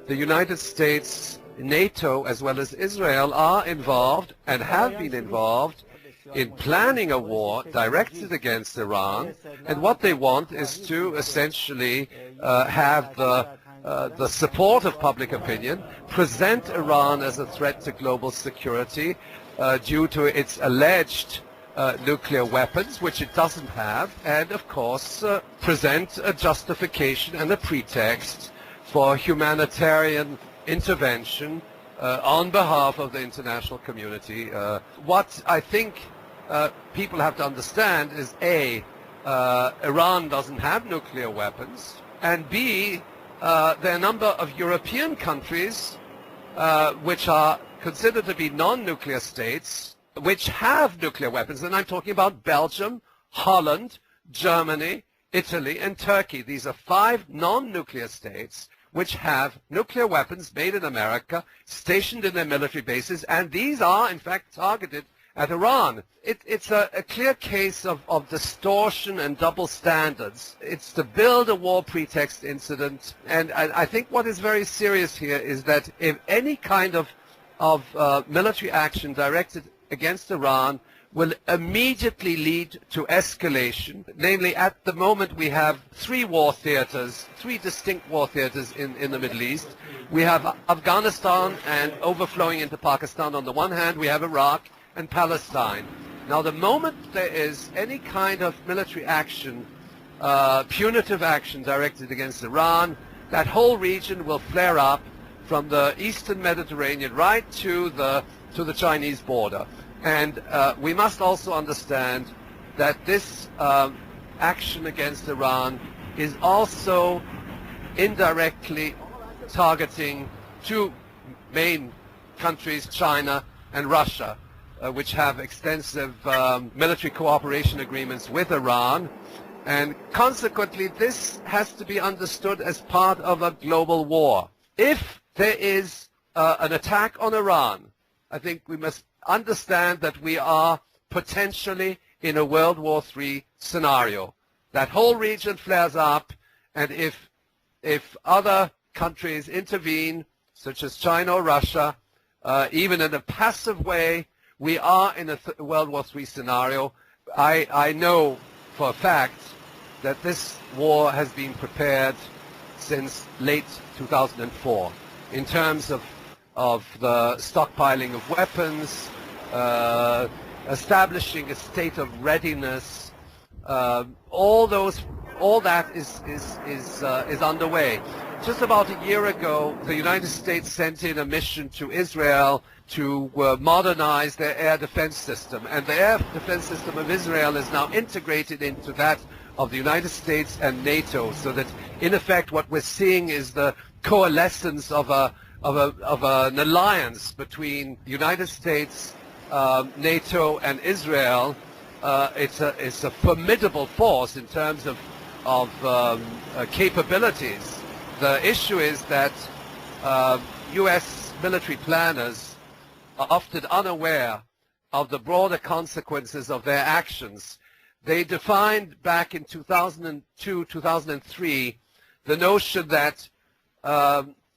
the United States, NATO, as well as Israel are involved and have been involved in planning a war directed against Iran. And what they want is to essentially have the support of public opinion, present Iran as a threat to global security due to its alleged nuclear weapons, which it doesn't have, and of course present a justification and a pretext for humanitarian intervention on behalf of the international community. What I think people have to understand is A, Iran doesn't have nuclear weapons, and B, there are a number of European countries which are considered to be non-nuclear states which have nuclear weapons, and I'm talking about Belgium, Holland, Germany, Italy, and Turkey. These are 5 non-nuclear states which have nuclear weapons made in America, stationed in their military bases, and these are, in fact, targeted at Iran. It's a clear case of distortion and double standards. It's to build a war pretext incident, and I think what is very serious here is that if any kind of military action directed against Iran will immediately lead to escalation. Namely, at the moment we have 3 war theaters, 3 distinct war theaters in the Middle East. We have Afghanistan and overflowing into Pakistan on the one hand, we have Iraq and Palestine. Now the moment there is any kind of military action, punitive action directed against Iran, that whole region will flare up from the eastern Mediterranean right to the Chinese border. And we must also understand that this action against Iran is also indirectly targeting 2 main countries, China and Russia, which have extensive military cooperation agreements with Iran. And consequently, this has to be understood as part of a global war. If there is an attack on Iran, I think we must understand that we are potentially in a World War III scenario. That whole region flares up, and if other countries intervene, such as China or Russia, even in a passive way, we are in a World War III scenario. I know for a fact that this war has been prepared since late 2004 in terms of the stockpiling of weapons, establishing a state of readiness. All that is underway. Just about a year ago, the United States sent in a mission to Israel to modernize their air defense system, and the air defense system of Israel is now integrated into that of the United States and NATO, so that in effect what we're seeing is the coalescence of an alliance between the United States, NATO, and Israel. It's a formidable force in terms of capabilities. The issue is that U.S. military planners are often unaware of the broader consequences of their actions. They defined back in 2002, 2003, the notion that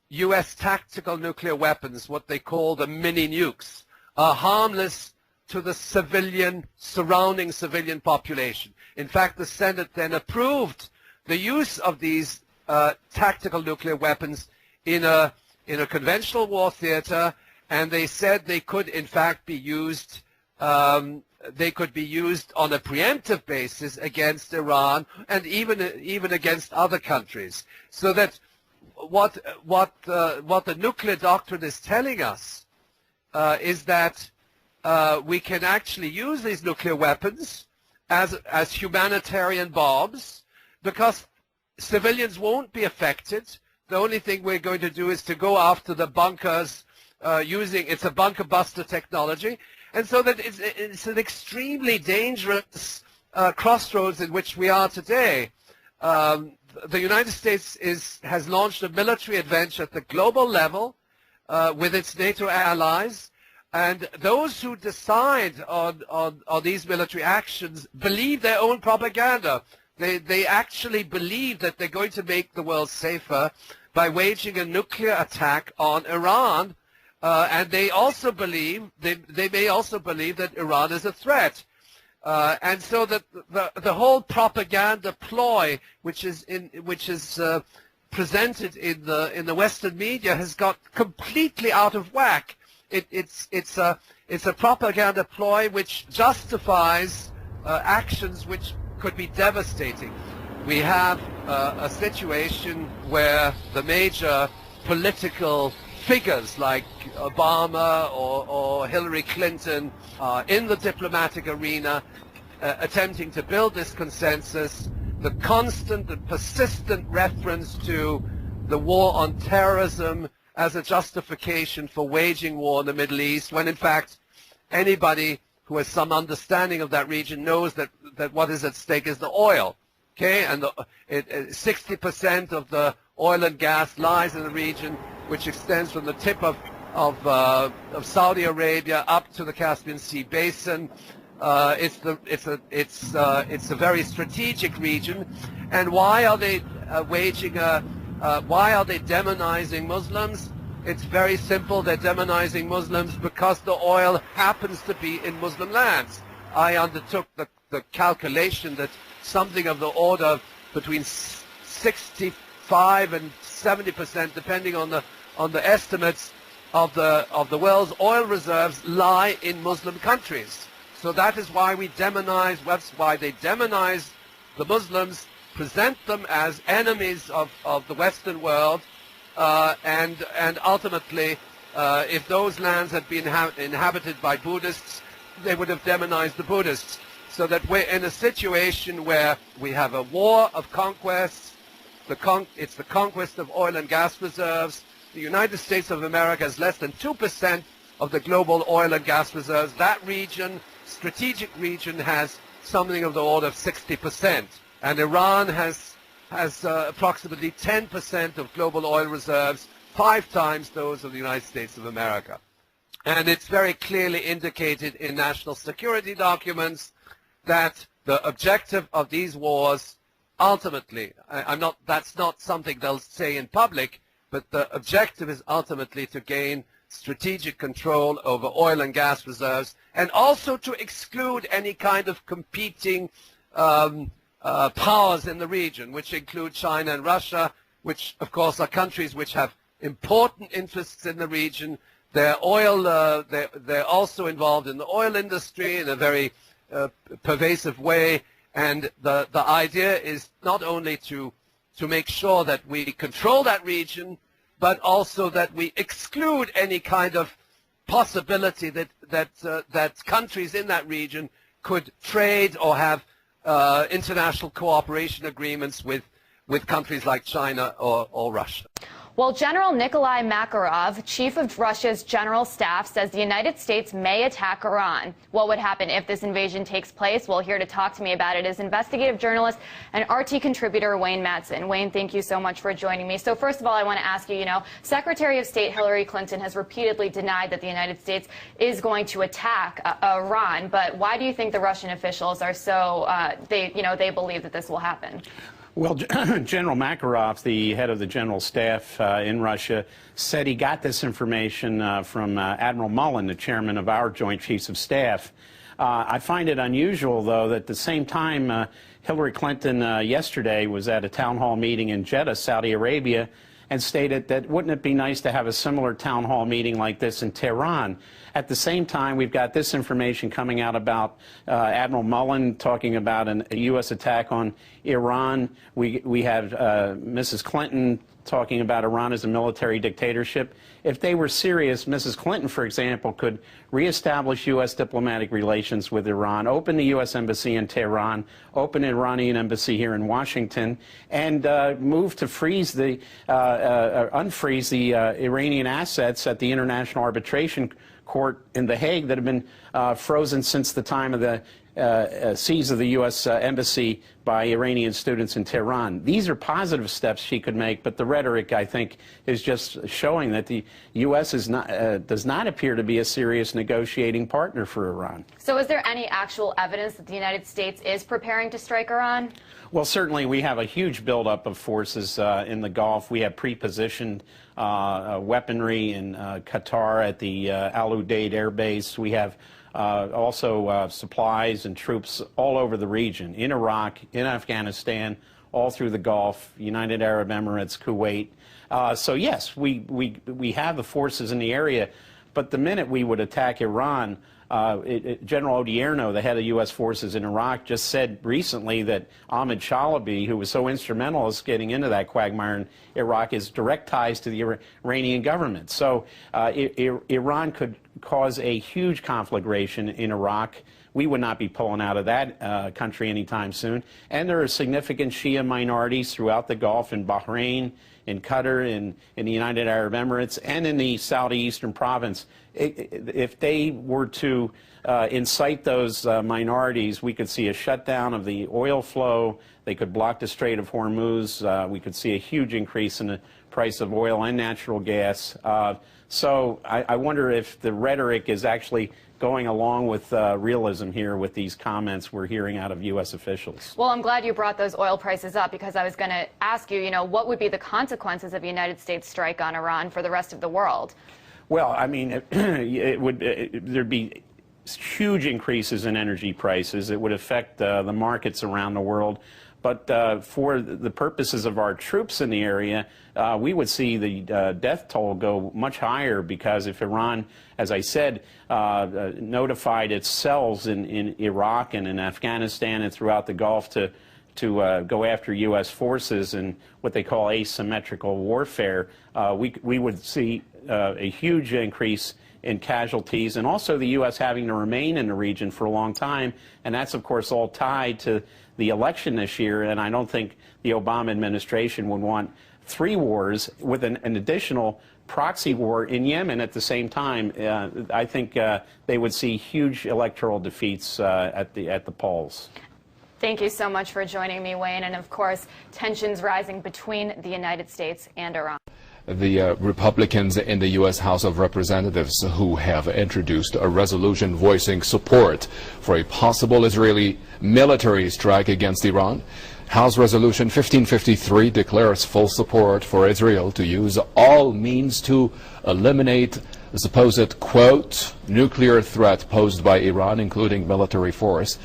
U.S. tactical nuclear weapons, what they call the mini nukes, are harmless to the surrounding civilian population. In fact, the Senate then approved the use of these tactical nuclear weapons in a conventional war theater, and they said they could in fact be used. They could be used on a preemptive basis against Iran and even against other countries. So that what the nuclear doctrine is telling us is that we can actually use these nuclear weapons as humanitarian bombs, because civilians won't be affected. The only thing we're going to do is to go after the bunkers it's a bunker buster technology. And so that it's an extremely dangerous crossroads in which we are today. The United States has launched a military adventure at the global level with its NATO allies. And those who decide on these military actions believe their own propaganda. They actually believe that they're going to make the world safer by waging a nuclear attack on Iran. And they also believe, they may also believe that Iran is a threat. And so that the whole propaganda ploy, which is presented in the Western media, has got completely out of whack. It's a propaganda ploy which justifies actions which could be devastating. We have a situation where the major political figures like Obama or Hillary Clinton are in the diplomatic arena attempting to build this consensus. The constant and persistent reference to the war on terrorism as a justification for waging war in the Middle East, when in fact anybody who has some understanding of that region knows that what is at stake is the oil. Okay, and 60% of the oil and gas lies in the region, which extends from the tip of Saudi Arabia up to the Caspian Sea basin. It's a very strategic region. And why are they why are they demonizing Muslims? It's very simple. They're demonizing Muslims because the oil happens to be in Muslim lands. I undertook the calculation that something of the order between 65 and 70%, depending on the estimates of the world's oil reserves, lie in Muslim countries. So that is why we demonize. That's why they demonize the Muslims, present them as enemies of the Western world, and ultimately, if those lands had been inhabited by Buddhists, they would have demonized the Buddhists. So that we're in a situation where we have a war of conquests. It's the conquest of oil and gas reserves. The United States of America has less than 2% of the global oil and gas reserves. That region, strategic region, has something of the order of 60%. And Iran has approximately 10% of global oil reserves, 5 times those of the United States of America. And it's very clearly indicated in national security documents that the objective of these wars ultimately, that's not something they'll say in public, but the objective is ultimately to gain strategic control over oil and gas reserves, and also to exclude any kind of competing powers in the region, which include China and Russia, which of course are countries which have important interests in the region. They're also involved in the oil industry in a very pervasive way, and the idea is not only to make sure that we control that region, but also that we exclude any kind of possibility that countries in that region could trade or have international cooperation agreements with countries like China or Russia.
Well, General Nikolai Makarov, chief of Russia's general staff, says the United States may attack Iran. What would happen if this invasion takes place? Well, here to talk to me about it is investigative journalist and RT contributor Wayne Madsen. Wayne, thank you so much for joining me. So first of all, I want to ask you, Secretary of State Hillary Clinton has repeatedly denied that the United States is going to attack Iran. But why do you think the Russian officials are so, they believe that this will happen?
Well, General Makarov, the head of the general staff in Russia, said he got this information from Admiral Mullen, the chairman of our Joint Chiefs of Staff. I find it unusual, though, that at the same time Hillary Clinton yesterday was at a town hall meeting in Jeddah, Saudi Arabia, and stated that wouldn't it be nice to have a similar town hall meeting like this in Tehran. At the same time, we've got this information coming out about Admiral Mullen talking about a U.S. attack on Iran. We have Mrs. Clinton talking about Iran as a military dictatorship. If they were serious, Mrs. Clinton, for example, could reestablish U.S. diplomatic relations with Iran, open the U.S. embassy in Tehran, open an Iranian embassy here in Washington, and move to freeze unfreeze the Iranian assets at the International Arbitration Court in The Hague that have been frozen since the time of the seize of the U.S. embassy by Iranian students in Tehran. These are positive steps she could make, but the rhetoric, I think, is just showing that the U.S. does not appear to be a serious negotiating partner for Iran.
So is there any actual evidence that the United States is preparing to strike Iran?
Well, certainly we have a huge buildup of forces in the Gulf. We have pre-positioned weaponry in Qatar at the Al Udeid Air Base. We have also supplies and troops all over the region, in Iraq, in Afghanistan, all through the Gulf, United Arab Emirates, Kuwait. So yes, we have the forces in the area, but the minute we would attack Iran, General Odierno, the head of U.S. forces in Iraq, just said recently that Ahmed Chalabi, who was so instrumental in getting into that quagmire in Iraq, has direct ties to the Iranian government. So Iran could cause a huge conflagration in Iraq. We would not be pulling out of that country anytime soon. And there are significant Shia minorities throughout the Gulf, in Bahrain, in Qatar, in the United Arab Emirates, and in the Saudi Eastern province. If they were to incite those minorities, we could see a shutdown of the oil flow. They could block the Strait of Hormuz. We could see a huge increase in the price of oil and natural gas. So I wonder if the rhetoric is actually going along with realism here with these comments we're hearing out of U.S. officials.
Well, I'm glad you brought those oil prices up, because I was going to ask you, what would be the consequences of a United States strike on Iran for the rest of the world?
Well, I mean, there'd be huge increases in energy prices. It would affect the markets around the world. But for the purposes of our troops in the area, we would see the death toll go much higher, because if Iran, as I said, notified its cells in Iraq and in Afghanistan and throughout the Gulf to go after U.S. forces in what they call asymmetrical warfare, we would see a huge increase in casualties, and also the U.S. having to remain in the region for a long time. And that's, of course, all tied to the election this year, and I don't think the Obama administration would want 3 wars with an additional proxy war in Yemen at the same time. I think they would see huge electoral defeats at the polls.
Thank you so much for joining me, Wayne. And of course, tensions rising between the United States and Iran.
The Republicans in the U.S. House of Representatives who have introduced a resolution voicing support for a possible Israeli military strike against Iran House Resolution 1553 declares full support for Israel to use all means to eliminate the supposed, quote, nuclear threat posed by Iran, including military force.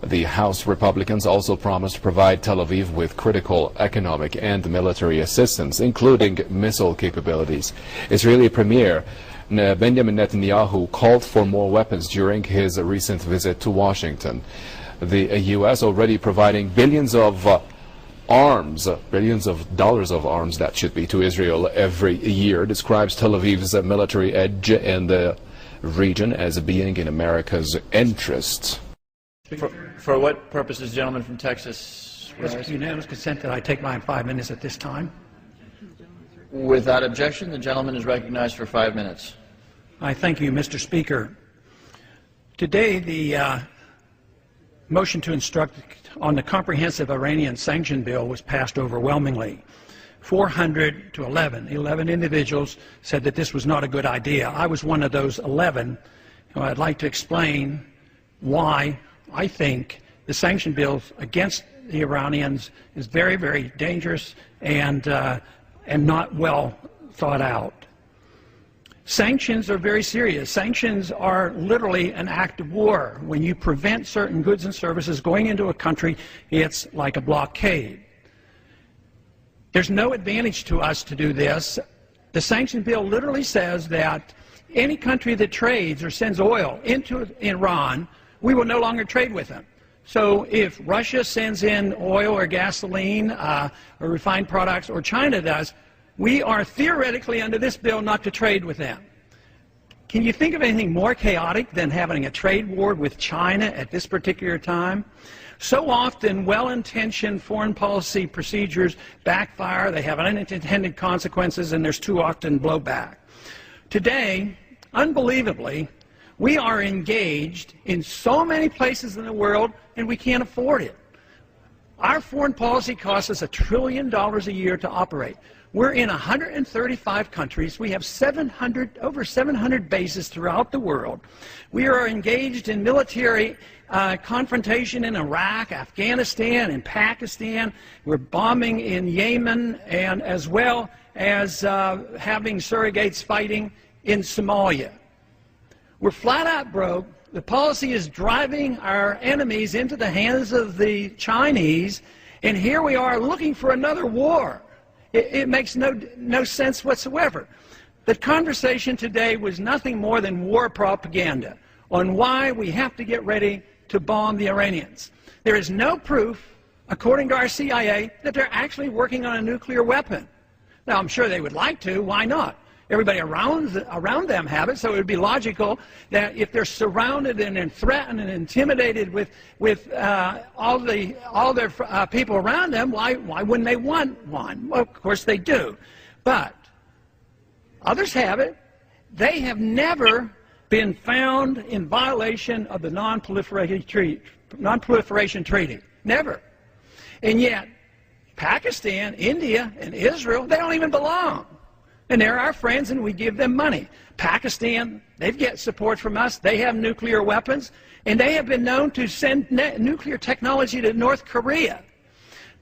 The House Republicans also promised to provide Tel Aviv with critical economic and military assistance, including missile capabilities. Israeli Premier Benjamin Netanyahu called for more weapons during his recent visit to Washington. The U.S. already providing billions of dollars of arms, that should be, to Israel every year, describes Tel Aviv's military edge in the region as being in America's interest.
For what purposes, gentleman from Texas?
It's unanimous consent that I take my 5 minutes at this time.
Without objection, the gentleman is recognized for 5 minutes.
I thank you, Mr. Speaker. Today, the motion to instruct on the comprehensive Iranian sanction bill was passed overwhelmingly. 400 to 11. 11 individuals said that this was not a good idea. I was one of those 11. I'd like to explain why I think the sanction bills against the Iranians is very, very dangerous and not well thought out. Sanctions are very serious. Sanctions are literally an act of war. When you prevent certain goods and services going into a country, it's like a blockade. There's no advantage to us to do this. The sanction bill literally says that any country that trades or sends oil into Iran, we will no longer trade with them. So if Russia sends in oil or gasoline or refined products, or China does, we are theoretically under this bill not to trade with them. Can you think of anything more chaotic than having a trade war with China at this particular time? So often well-intentioned foreign policy procedures backfire, they have unintended consequences, and there's too often blowback. Today, unbelievably, we are engaged in so many places in the world, and we can't afford it. Our foreign policy costs us $1 trillion a year to operate. We're in 135 countries. We have over 700 bases throughout the world. We are engaged in military confrontation in Iraq, Afghanistan, and Pakistan. We're bombing in Yemen, and as well as having surrogates fighting in Somalia. We're flat out broke. The policy is driving our enemies into the hands of the Chinese, and here we are looking for another war. It makes no sense whatsoever. The conversation today was nothing more than war propaganda on why we have to get ready to bomb the Iranians. There is no proof, according to our CIA, that they're actually working on a nuclear weapon. Now, I'm sure they would like to. Why not? Everybody around them have it, so it would be logical that if they're surrounded and threatened and intimidated with all their people around them, why wouldn't they want one? Well, of course they do. But others have it. They have never been found in violation of the Non-Proliferation Treaty. Never. And yet, Pakistan, India, and Israel, they don't even belong. And they're our friends, and we give them money. Pakistan, they get support from us. They have nuclear weapons, and they have been known to send nuclear technology to North Korea.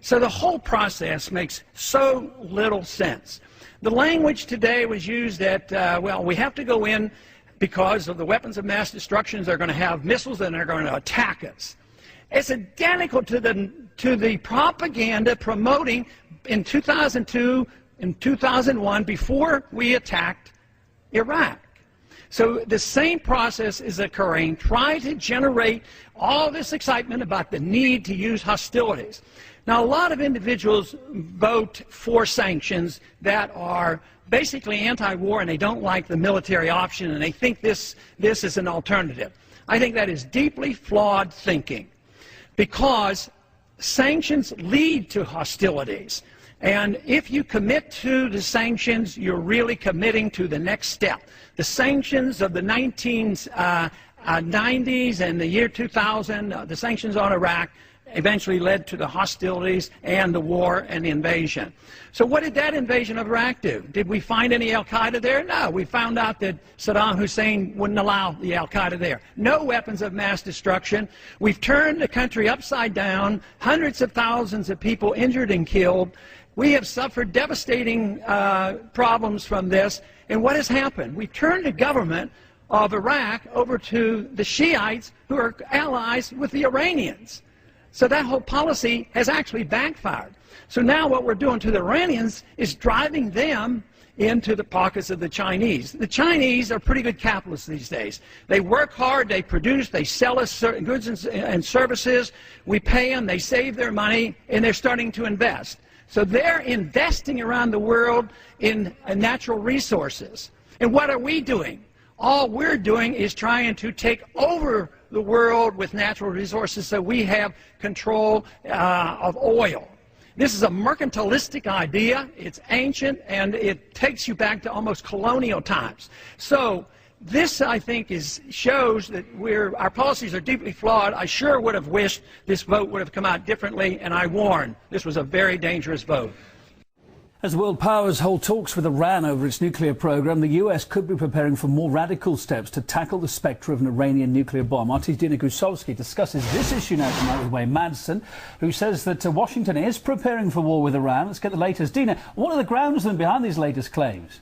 So the whole process makes so little sense. The language today was used that, well, we have to go in because of the weapons of mass destruction. They're going to have missiles, and they're going to attack us. It's identical to the propaganda promoting in 2002 in 2001, before we attacked Iraq. So the same process is occurring, trying to generate all this excitement about the need to use hostilities. Now, a lot of individuals vote for sanctions that are basically anti-war, and they don't like the military option, and they think this is an alternative. I think that is deeply flawed thinking, because sanctions lead to hostilities. And if you commit to the sanctions, you're really committing to the next step. The sanctions of the 1990s and the year 2000, the sanctions on Iraq, eventually led to the hostilities and the war and the invasion. So what did that invasion of Iraq do? Did we find any al-Qaeda there? No. We found out that Saddam Hussein wouldn't allow the al-Qaeda there. No weapons of mass destruction. We've turned the country upside down, hundreds of thousands of people injured and killed. We have suffered devastating problems from this. And what has happened? We've turned the government of Iraq over to the Shiites, who are allies with the Iranians. So that whole policy has actually backfired. So now what we're doing to the Iranians is driving them into the pockets of the Chinese. The Chinese are pretty good capitalists these days. They work hard, they produce, they sell us certain goods and services, we pay them, they save their money, and they're starting to invest. So they're investing around the world in natural resources. And what are we doing? All we're doing is trying to take over the world with natural resources so we have control of oil. This is a mercantilistic idea. It's ancient, and it takes you back to almost colonial times. So this, I think, shows that our policies are deeply flawed. I sure would have wished this vote would have come out differently, and I warn, this was a very dangerous vote.
As world powers hold talks with Iran over its nuclear program, the US could be preparing for more radical steps to tackle the spectre of an Iranian nuclear bomb. RT's Dina Grusovsky discusses this issue now tonight with Wayne Madsen, who says that Washington is preparing for war with Iran. Let's get the latest. Dina, what are the grounds behind these latest claims?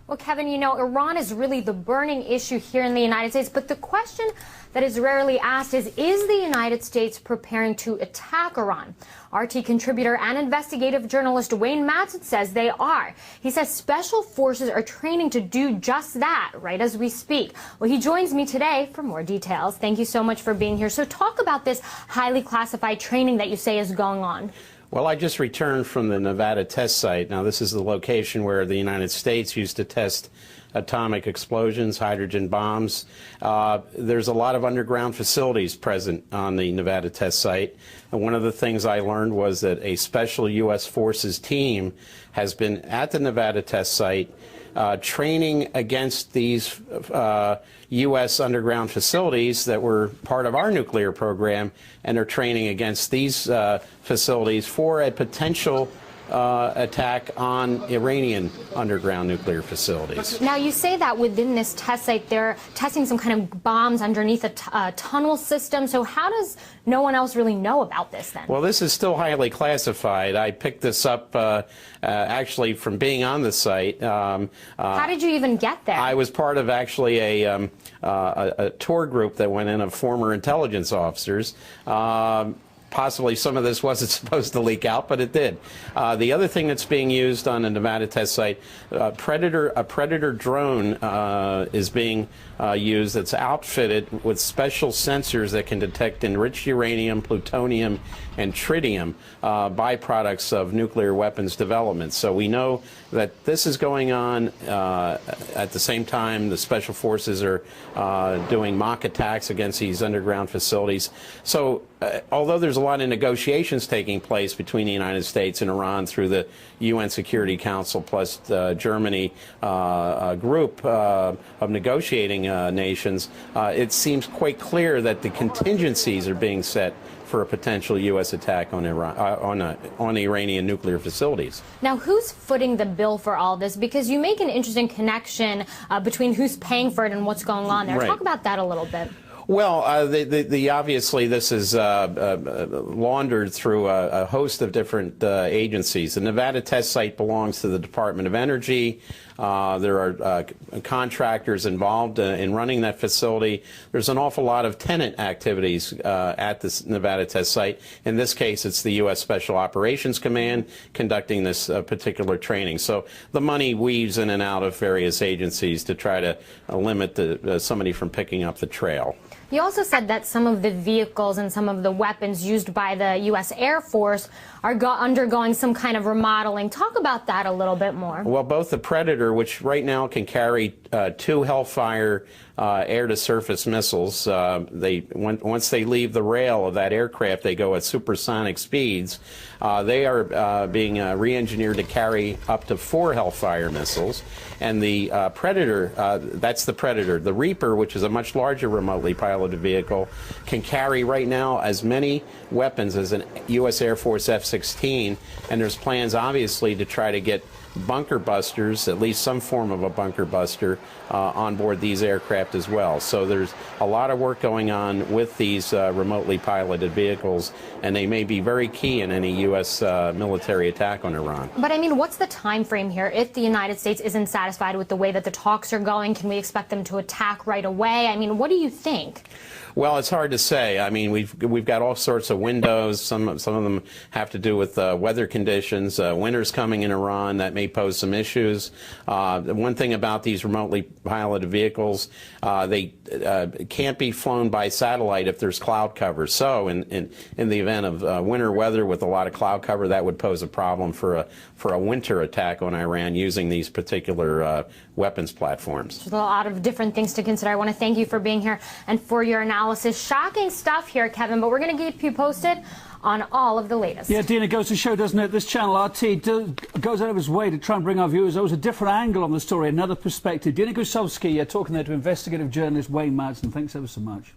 Well, Kevin, you know, Iran is really the burning issue here in the United States. But the question that is rarely asked is the United States preparing to attack Iran? RT contributor and investigative journalist Wayne Madsen says they are. He says special forces are training to do just that right as we speak. Well, he joins me today for more details. Thank you so much for being here. So talk about this highly classified training that you say is going on.
Well, I just returned from the Nevada test site. Now, this is the location where the United States used to test atomic explosions, hydrogen bombs. There's a lot of underground facilities present on the Nevada test site. And one of the things I learned was that a special U.S. Forces team has been at the Nevada test site training against these U.S. underground facilities that were part of our nuclear program, and are training against these facilities for a potential attack on Iranian underground nuclear facilities.
Now, you say that within this test site, they're testing some kind of bombs underneath a tunnel system. So how does no one else really know about this then?
Well, this is still highly classified. I picked this up actually from being on the site.
How did you even get there?
I was part of actually a tour group that went in of former intelligence officers. Possibly some of this wasn't supposed to leak out, but it did. The other thing that's being used on the Nevada test site, a Predator drone is being used that's outfitted with special sensors that can detect enriched uranium, plutonium, and tritium, byproducts of nuclear weapons development. So we know that this is going on. At the same time, the special forces are doing mock attacks against these underground facilities. So although there's a lot of negotiations taking place between the United States and Iran through the UN Security Council plus Germany group of negotiating nations, it seems quite clear that the contingencies are being set for a potential U.S. attack on Iran, on Iranian nuclear facilities.
Now, who's footing the bill for all this? Because you make an interesting connection between who's paying for it and what's going on there.
Right.
Talk about that a little bit.
Well, obviously this is laundered through a host of different agencies. The Nevada test site belongs to the Department of Energy. There are contractors involved in running that facility. There's an awful lot of tenant activities at this Nevada test site. In this case, it's the U.S. Special Operations Command conducting this particular training. So the money weaves in and out of various agencies to try to limit somebody from picking up the trail.
You also said that some of the vehicles and some of the weapons used by the U.S. Air Force are undergoing some kind of remodeling. Talk about that a little bit more.
Well, both the Predator Predator, which right now can carry 2 Hellfire air-to-surface missiles. Once they leave the rail of that aircraft, they go at supersonic speeds. They are being re-engineered to carry up to 4 Hellfire missiles. And the Predator, that's the Predator. The Reaper, which is a much larger remotely piloted vehicle, can carry right now as many weapons as a U.S. Air Force F-16, and there's plans obviously to try to get bunker busters, at least some form of a bunker buster, on board these aircraft as well. So there's a lot of work going on with these remotely piloted vehicles, and they may be very key in any U.S. military attack on Iran.
But I mean, what's the time frame here? If the United States isn't satisfied with the way that the talks are going, can we expect them to attack right away? I mean, what do you think?
Well, it's hard to say. I mean, we've got all sorts of windows. Some of them have to do with weather conditions. Winter's coming in Iran. That may pose some issues. One thing about these remotely piloted vehicles, they can't be flown by satellite if there's cloud cover. So in the event of winter weather with a lot of cloud cover, that would pose a problem for a winter attack on Iran using these particular weapons platforms.
There's a lot of different things to consider. I want to thank you for being here and for your analysis. Shocking stuff here, Kevin, but we're going to keep you posted on all of the latest.
Yeah, Dina, goes to show, doesn't it? This channel, RT, goes out of its way to try and bring our viewers always a different angle on the story, another perspective. Dina Gusovsky, talking there to investigative journalist Wayne Madsen. Thanks ever so much.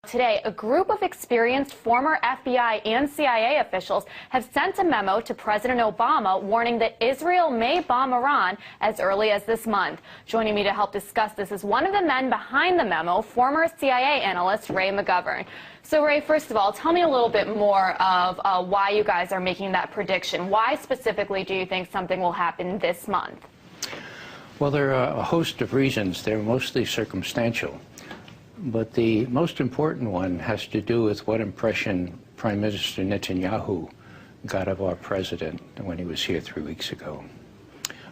Today, a group of experienced former FBI and CIA officials have sent a memo to President Obama warning that Israel may bomb Iran as early as this month. Joining me to help discuss this is one of the men behind the memo, former CIA analyst Ray McGovern. So, Ray, first of all, tell me a little bit more of why you guys are making that prediction. Why specifically do you think something will happen this month?
Well, there are a host of reasons. They're mostly circumstantial. But the most important one has to do with what impression Prime Minister Netanyahu got of our president when he was here 3 weeks ago.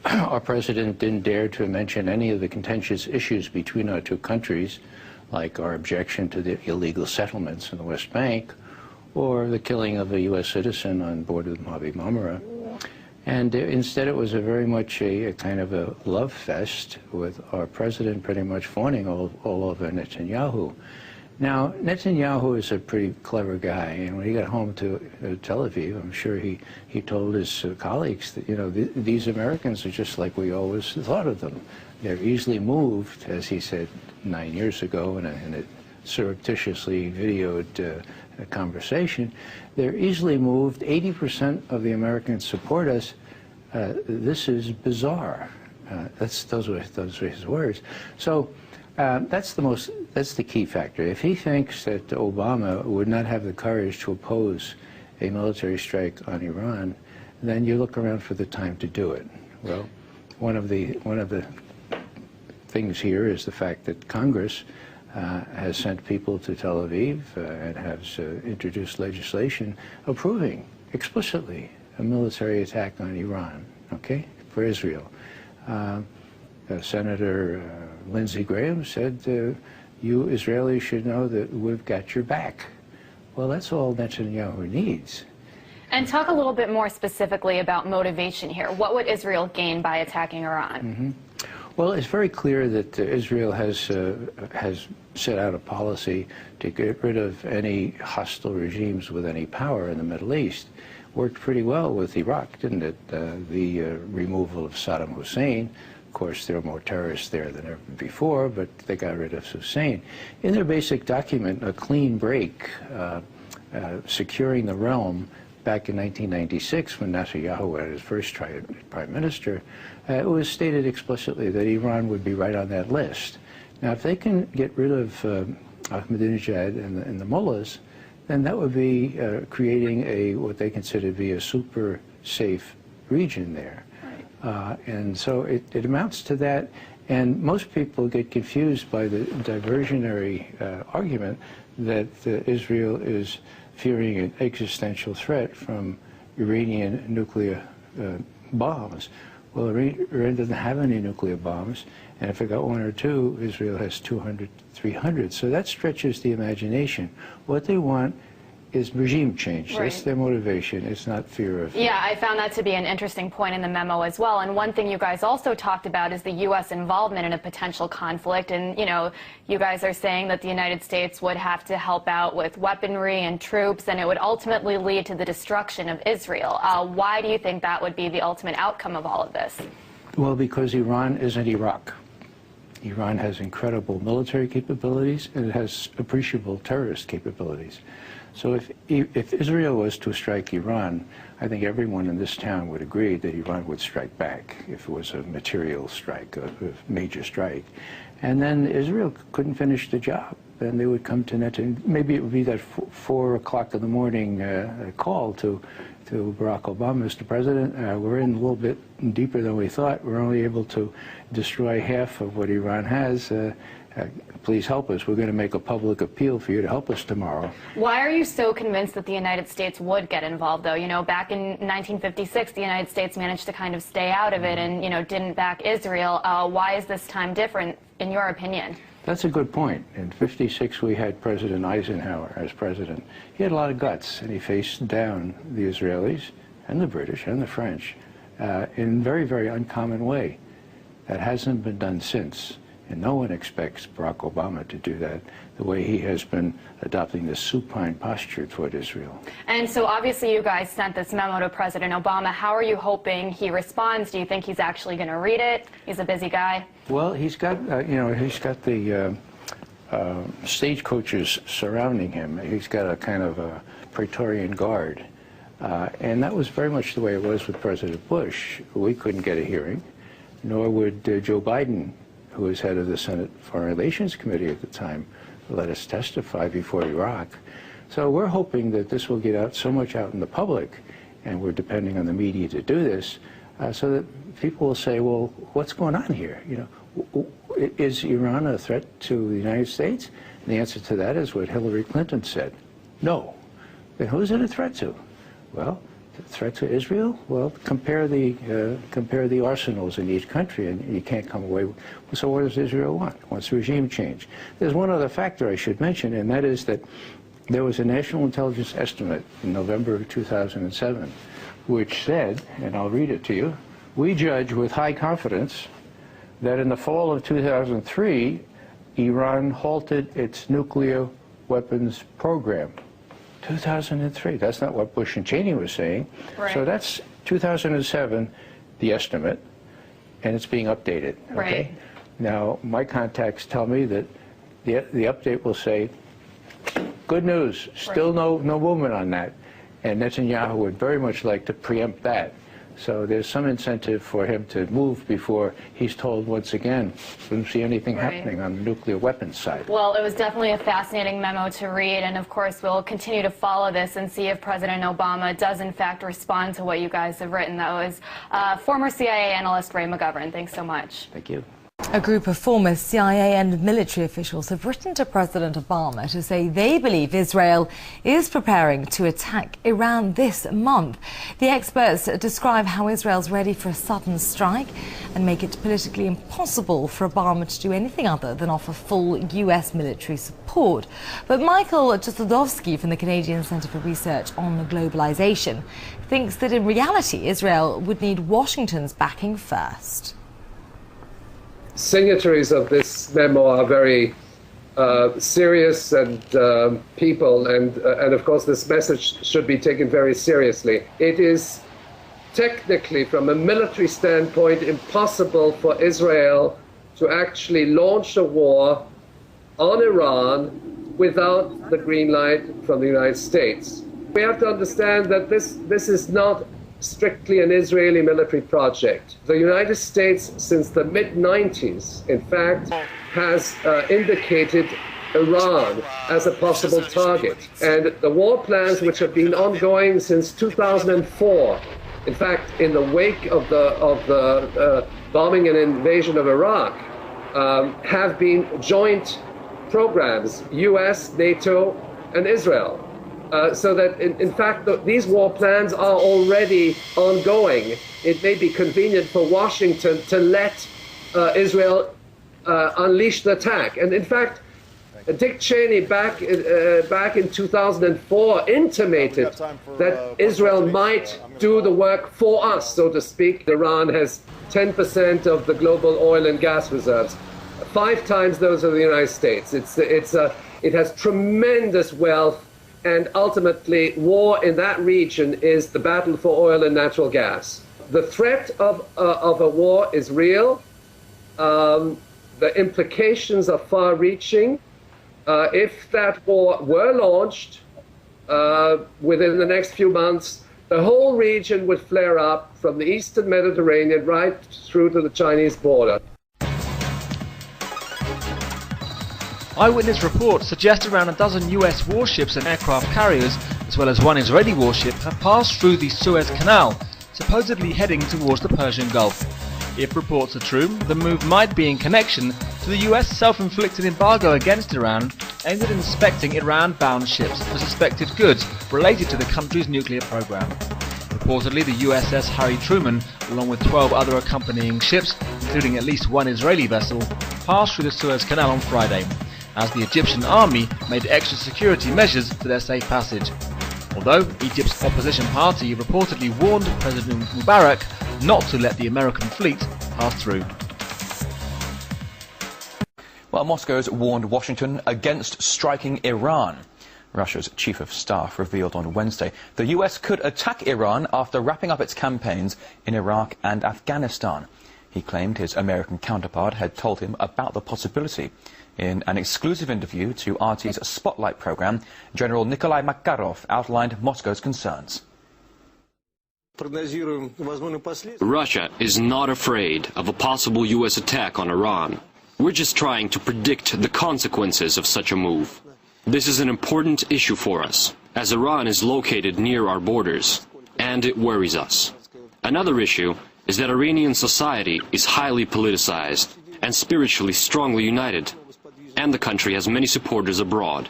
Our president didn't dare to mention any of the contentious issues between our two countries, like our objection to the illegal settlements in the West Bank, or the killing of a U.S. citizen on board of the Mavi Marmara. And instead it was very much a kind of a love fest with our president pretty much fawning all over Netanyahu. Now, Netanyahu is a pretty clever guy, and when he got home to Tel Aviv, I'm sure he told his colleagues that, you know, these Americans are just like we always thought of them. They're easily moved, as he said 9 years ago in a surreptitiously videoed conversation. They're easily moved. 80% of the Americans support us. This is bizarre. Those were his words. So that's the key factor. If he thinks that Obama would not have the courage to oppose a military strike on Iran, then you look around for the time to do it. Well, one of the things here is the fact that Congress has sent people to Tel Aviv and has introduced legislation approving explicitly a military attack on Iran, okay, for Israel. Senator Lindsey Graham said, you Israelis should know that we've got your back. Well, that's all Netanyahu needs.
And talk a little bit more specifically about motivation here. What would Israel gain by attacking Iran?
Mm-hmm. Well, it's very clear that Israel has set out a policy to get rid of any hostile regimes with any power in the Middle East. Worked pretty well with Iraq, didn't it? The removal of Saddam Hussein. Of course, there are more terrorists there than ever before, but they got rid of Hussein. In their basic document, a clean break, securing the realm, back in 1996, when Netanyahu was his first prime minister, it was stated explicitly that Iran would be right on that list. Now, if they can get rid of Ahmadinejad and the mullahs, then that would be creating what they consider to be a super safe region there. And so it amounts to that. And most people get confused by the diversionary argument that Israel is fearing an existential threat from Iranian nuclear bombs. Well, Iran doesn't have any nuclear bombs, and if it got one or two, Israel has 200, 300. So that stretches the imagination. What they want is regime change.
Right.
That's their motivation. It's not fear of...
Yeah, I found that to be an interesting point in the memo as well. And one thing you guys also talked about is the U.S. involvement in a potential conflict. And, you know, you guys are saying that the United States would have to help out with weaponry and troops, and it would ultimately lead to the destruction of Israel. Why do you think that would be the ultimate outcome of all of this?
Well, because Iran isn't Iraq. Iran has incredible military capabilities, and it has appreciable terrorist capabilities. So if Israel was to strike Iran, I think everyone in this town would agree that Iran would strike back if it was a material strike, a major strike. And then Israel couldn't finish the job. Then they would come to Netanyahu. Maybe it would be that 4 o'clock in the morning call to Barack Obama, Mr. President, we're in a little bit deeper than we thought. We're only able to destroy half of what Iran has. Please help us. We're going to make a public appeal for you to help us tomorrow.
Why are you so convinced that the United States would get involved, though? You know, back in 1956, the United States managed to kind of stay out of it and, you know, didn't back Israel. Why is this time different, in your opinion?
That's a good point. In '56, we had President Eisenhower as president. He had a lot of guts, and he faced down the Israelis and the British and the French in a very, very uncommon way. That hasn't been done since. And no one expects Barack Obama to do that the way he has been adopting this supine posture toward Israel.
And so obviously you guys sent this memo to President Obama. How are you hoping he responds? Do you think he's actually going to read it? He's a busy guy.
Well, he's got, he's got the stagecoaches surrounding him. He's got a kind of a Praetorian guard. And that was very much the way it was with President Bush. We couldn't get a hearing, nor would Joe Biden, who was head of the Senate Foreign Relations Committee at the time, let us testify before Iraq. So we're hoping that this will get out so much out in the public, and we're depending on the media to do this, so that people will say, well, what's going on here? You know, is Iran a threat to the United States? And the answer to that is what Hillary Clinton said. No. Then who's it a threat to? Well, the threat to Israel? Well, compare the arsenals in each country, and you can't come away. So what does Israel want? It wants regime change. There's one other factor I should mention, and that is that there was a national intelligence estimate in November of 2007, which said, and I'll read it to you, we judge with high confidence that in the fall of 2003, Iran halted its nuclear weapons program. 2003. That's not what Bush and Cheney was saying.
Right.
So that's 2007, the estimate, and it's being updated. Okay?
Right.
Now, my contacts tell me that the update will say, good news, still no movement on that. And Netanyahu would very much like to preempt that. So there's some incentive for him to move before he's told once again, doesn't see anything happening on the nuclear weapons side.
Well, it was definitely a fascinating memo to read, and of course we'll continue to follow this and see if President Obama does in fact respond to what you guys have written. That was former CIA analyst Ray McGovern. Thanks so much.
Thank you.
A group of former CIA and military officials have written to President Obama to say they believe Israel is preparing to attack Iran this month. The experts describe how Israel's ready for a sudden strike and make it politically impossible for Obama to do anything other than offer full U.S. military support. But Michael Jostadowski from the Canadian Centre for Research on Globalization thinks that in reality Israel would need Washington's backing first.
Signatories of this memo are very serious and people, and of course this message should be taken very seriously. It is technically, from a military standpoint, impossible for Israel to actually launch a war on Iran without the green light from the United States. We have to understand that this is not strictly an Israeli military project. The United States, since the mid-90s, in fact, has indicated Iran as a possible target. And the war plans, which have been ongoing since 2004, in fact, in the wake of the bombing and invasion of Iraq, have been joint programs, US, NATO, and Israel. So that, in fact, these war plans are already ongoing. It may be convenient for Washington to let Israel unleash the attack. And in fact, Dick Cheney back in 2004 intimated that Israel might do the work for us, so to speak. Iran has 10% of the global oil and gas reserves, 5 times those of the United States. It has tremendous wealth, and ultimately war in that region is the battle for oil and natural gas. The threat of a war is real. The implications are far-reaching. If that war were launched within the next few months, the whole region would flare up from the eastern Mediterranean right through to the Chinese border.
Eyewitness reports suggest around a dozen US warships and aircraft carriers, as well as one Israeli warship, have passed through the Suez Canal, supposedly heading towards the Persian Gulf. If reports are true, the move might be in connection to the US self-inflicted embargo against Iran aimed at inspecting Iran-bound ships for suspected goods related to the country's nuclear program. Reportedly, the USS Harry Truman, along with 12 other accompanying ships, including at least one Israeli vessel, passed through the Suez Canal on Friday, as the Egyptian army made extra security measures for their safe passage. Although Egypt's opposition party reportedly warned President Mubarak not to let the American fleet pass through.
Well, Moscow's warned Washington against striking Iran. Russia's chief of staff revealed on Wednesday the US could attack Iran after wrapping up its campaigns in Iraq and Afghanistan. He claimed his American counterpart had told him about the possibility. In an exclusive interview to RT's Spotlight program, General Nikolai Makarov outlined Moscow's concerns.
Russia is not afraid of a possible U.S. attack on Iran. We're just trying to predict the consequences of such a move. This is an important issue for us, as Iran is located near our borders, and it worries us. Another issue is that Iranian society is highly politicized and spiritually strongly united, and the country has many supporters abroad.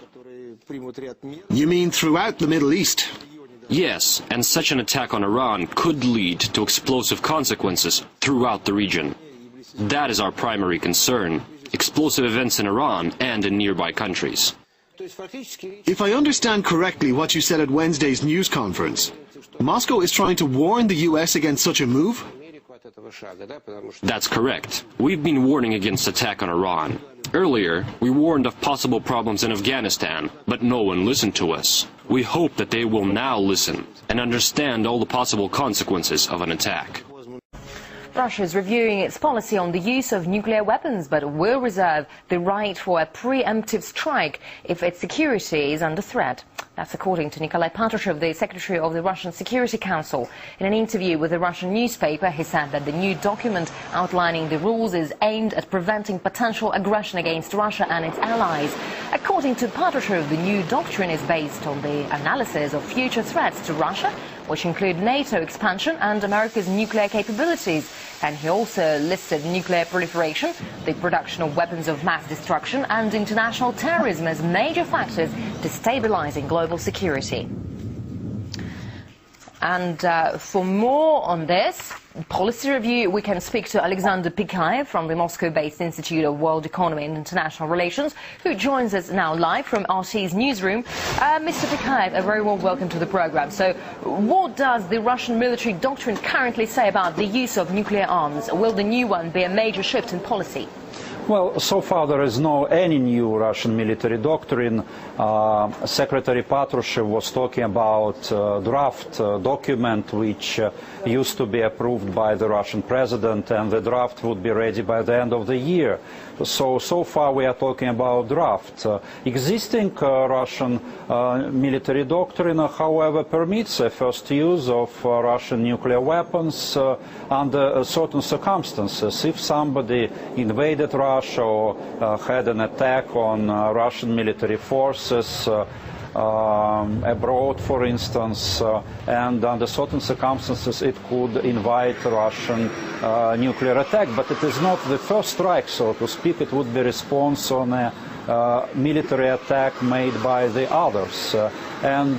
You mean throughout the Middle East?
Yes, and such an attack on Iran could lead to explosive consequences throughout the region. That is our primary concern, explosive events in Iran and in nearby countries.
If I understand correctly what you said at Wednesday's news conference, Moscow is trying to warn the US against such a move?
That's correct. We've been warning against attack on Iran. Earlier, we warned of possible problems in Afghanistan, but no one listened to us. We hope that they will now listen and understand all the possible consequences of an attack.
Russia is reviewing its policy on the use of nuclear weapons, but will reserve the right for a preemptive strike if its security is under threat. That's according to Nikolai Patrushev, the Secretary of the Russian Security Council. In an interview with a Russian newspaper, he said that the new document outlining the rules is aimed at preventing potential aggression against Russia and its allies. According to Patrushev, the new doctrine is based on the analysis of future threats to Russia, which include NATO expansion and America's nuclear capabilities. And he also listed nuclear proliferation, the production of weapons of mass destruction, and international terrorism as major factors destabilizing global security. And for more on this policy review, we can speak to Alexander Pikhaev from the Moscow-based Institute of World Economy and International Relations, who joins us now live from RT's newsroom. Mr. Pikhaev, a very warm welcome to the program. So, what does the Russian military doctrine currently say about the use of nuclear arms? Will the new one be a major shift in policy?
Well, so far there is no any new Russian military doctrine. Secretary Patrushev was talking about draft document which used to be approved by the Russian president, and the draft would be ready by the end of the year. So far we are talking about draft. Existing Russian military doctrine, however, permits a first use of Russian nuclear weapons under certain circumstances. If somebody invaded Russia or had an attack on Russian military forces abroad, for instance, and under certain circumstances it could invite Russian nuclear attack. But it is not the first strike, so to speak. It would be response on a military attack made by the others. And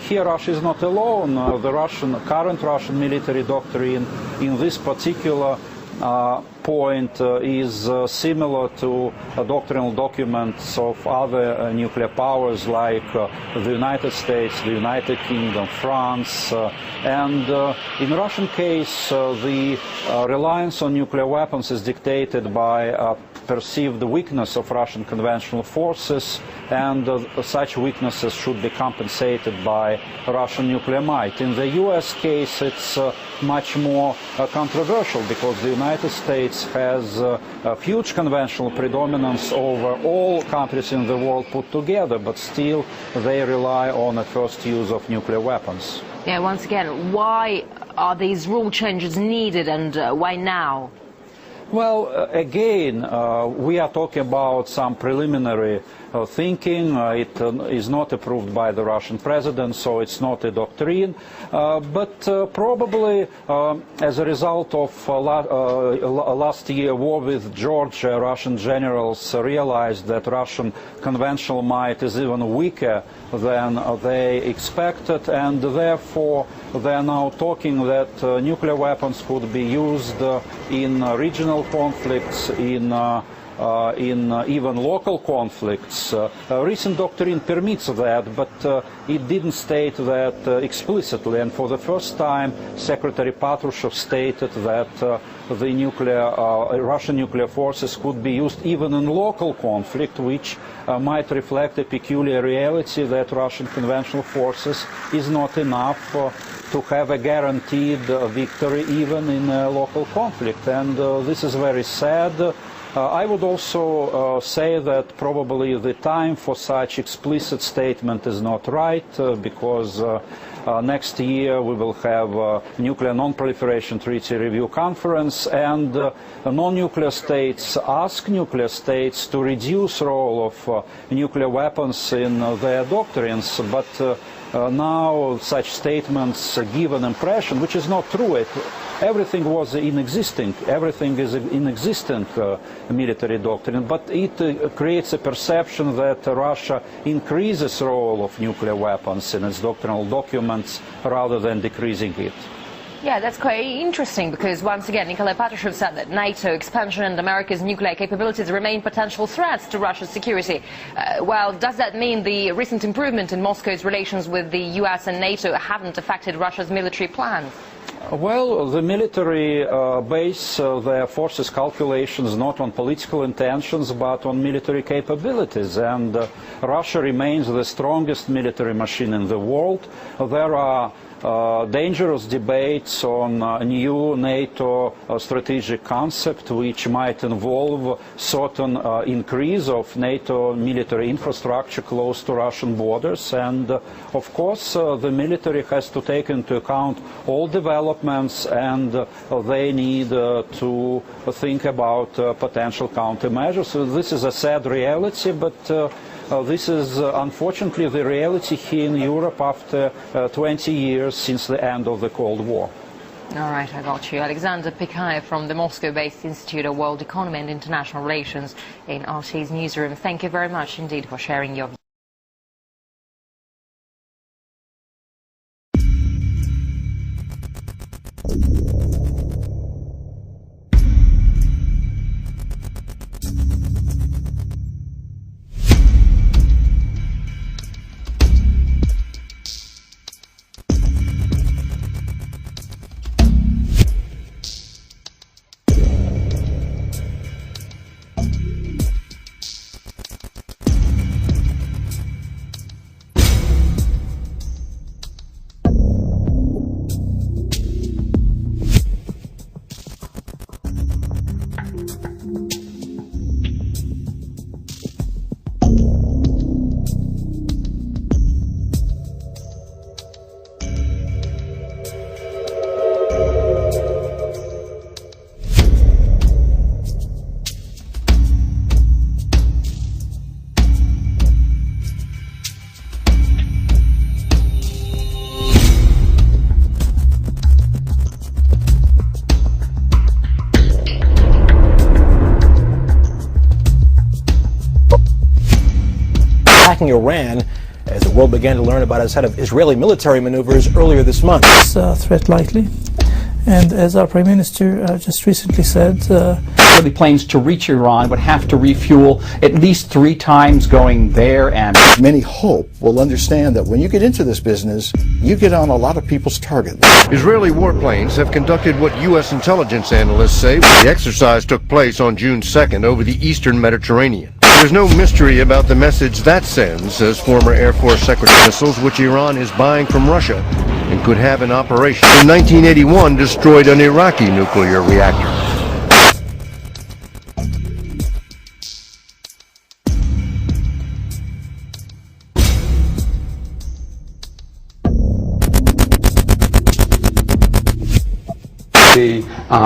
here, Russia is not alone. The current Russian military doctrine in this particular point is similar to doctrinal documents of other nuclear powers like the United States, the United Kingdom, France, and in the Russian case the reliance on nuclear weapons is dictated by perceived weakness of Russian conventional forces, and such weaknesses should be compensated by Russian nuclear might. In the US case, it's much more controversial because the United States has a huge conventional predominance over all countries in the world put together, but still they rely on a first use of nuclear weapons.
Yeah, once again, why are these rule changes needed, and why now?
Well, again, we are talking about some preliminary thinking. It is not approved by the Russian president, so it's not a doctrine. But probably as a result of last year war with Georgia, Russian generals realized that Russian conventional might is even weaker than they expected, and therefore they are now talking that nuclear weapons could be used in regional conflicts, in even local conflicts. Recent doctrine permits that, but it didn't state that explicitly, and for the first time Secretary Patrushev stated that the Russian nuclear forces could be used even in local conflict, which might reflect a peculiar reality that Russian conventional forces is not enough to have a guaranteed victory even in a local conflict, and this is very sad. I would also say that probably the time for such explicit statement is not right, because next year we will have a Nuclear Non-Proliferation Treaty Review Conference, and non-nuclear states ask nuclear states to reduce the role of nuclear weapons in their doctrines, but now such statements give an impression, which is not true. Everything was inexistent. Everything is inexistent military doctrine, but it creates a perception that Russia increases the role of nuclear weapons in its doctrinal documents rather than decreasing it.
Yeah, that's quite interesting because, once again, Nikolai Patrushev said that NATO expansion and America's nuclear capabilities remain potential threats to Russia's security. Well, does that mean the recent improvement in Moscow's relations with the US and NATO haven't affected Russia's military plans?
Well, the military base their forces calculations not on political intentions but on military capabilities, and Russia remains the strongest military machine in the world. There are dangerous debates on a new NATO strategic concept which might involve certain increase of NATO military infrastructure close to Russian borders, and of course the military has to take into account all developments, and they need to think about potential countermeasures. So this is a sad reality, but this is unfortunately the reality here in Europe after 20 years since the end of the Cold War.
All right, I got you. Alexander Pikhayev from the Moscow-based Institute of World Economy and International Relations in RT's newsroom. Thank you very much indeed for sharing your views.
Iran as the world began to learn about a set of Israeli military maneuvers earlier this month.
Is threat likely? And as our Prime Minister just recently said, the planes to reach Iran would have to refuel at least 3 times going there and...
Many hope will understand that when you get into this business, you get on a lot of people's target.
Israeli warplanes have conducted what U.S. intelligence analysts say the exercise took place on June 2nd over the eastern Mediterranean. There's no mystery about the message that sends, says former Air Force Secretary. Missiles which Iran is buying from Russia and could have in operation. In 1981, destroyed an Iraqi nuclear reactor. The